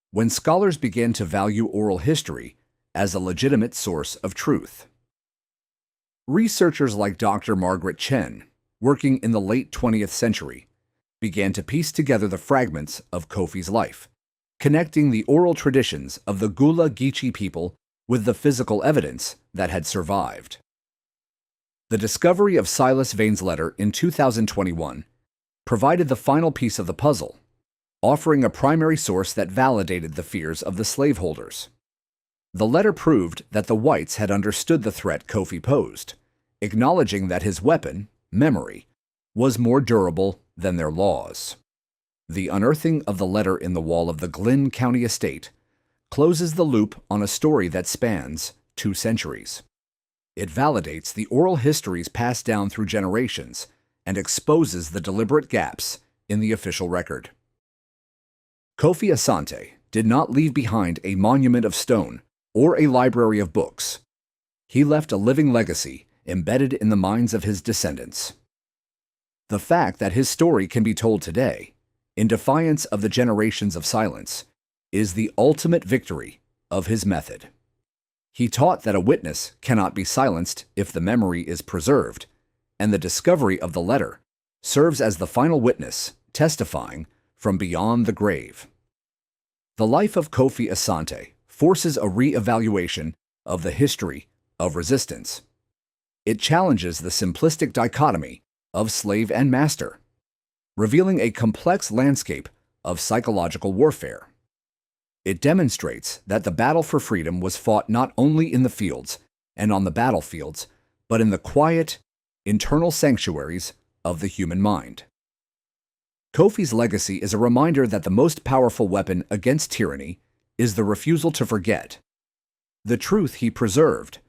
S1: when scholars began to value oral history as a legitimate source of truth. Researchers like Dr. Margaret Chen, working in the late 20th century, began to piece together the fragments of Kofi's life, connecting the oral traditions of the Gula Geechee people with the physical evidence that had survived. The discovery of Silas Vane's letter in 2021 provided the final piece of the puzzle, offering a primary source that validated the fears of the slaveholders. The letter proved that the whites had understood the threat Kofi posed, acknowledging that his weapon, memory, was more durable than their laws. The unearthing of the letter in the wall of the Glynn County estate closes the loop on a story that spans 2 centuries. It validates the oral histories passed down through generations and exposes the deliberate gaps in the official record. Kofi Asante did not leave behind a monument of stone or a library of books. He left a living legacy embedded in the minds of his descendants. The fact that his story can be told today, in defiance of the generations of silence, is the ultimate victory of his method. He taught that a witness cannot be silenced if the memory is preserved, and the discovery of the letter serves as the final witness testifying from beyond the grave. The life of Kofi Asante forces a re-evaluation of the history of resistance. It challenges the simplistic dichotomy of slave and master, revealing a complex landscape of psychological warfare. It demonstrates that the battle for freedom was fought not only in the fields and on the battlefields, but in the quiet, internal sanctuaries of the human mind. Kofi's legacy is a reminder that the most powerful weapon against tyranny is the refusal to forget. The truth he preserved,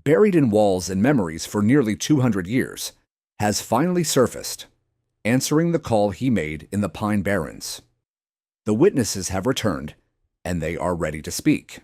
S1: buried in walls and memories for nearly 200 years, has finally surfaced, answering the call he made in the Pine Barrens. The witnesses have returned, and they are ready to speak.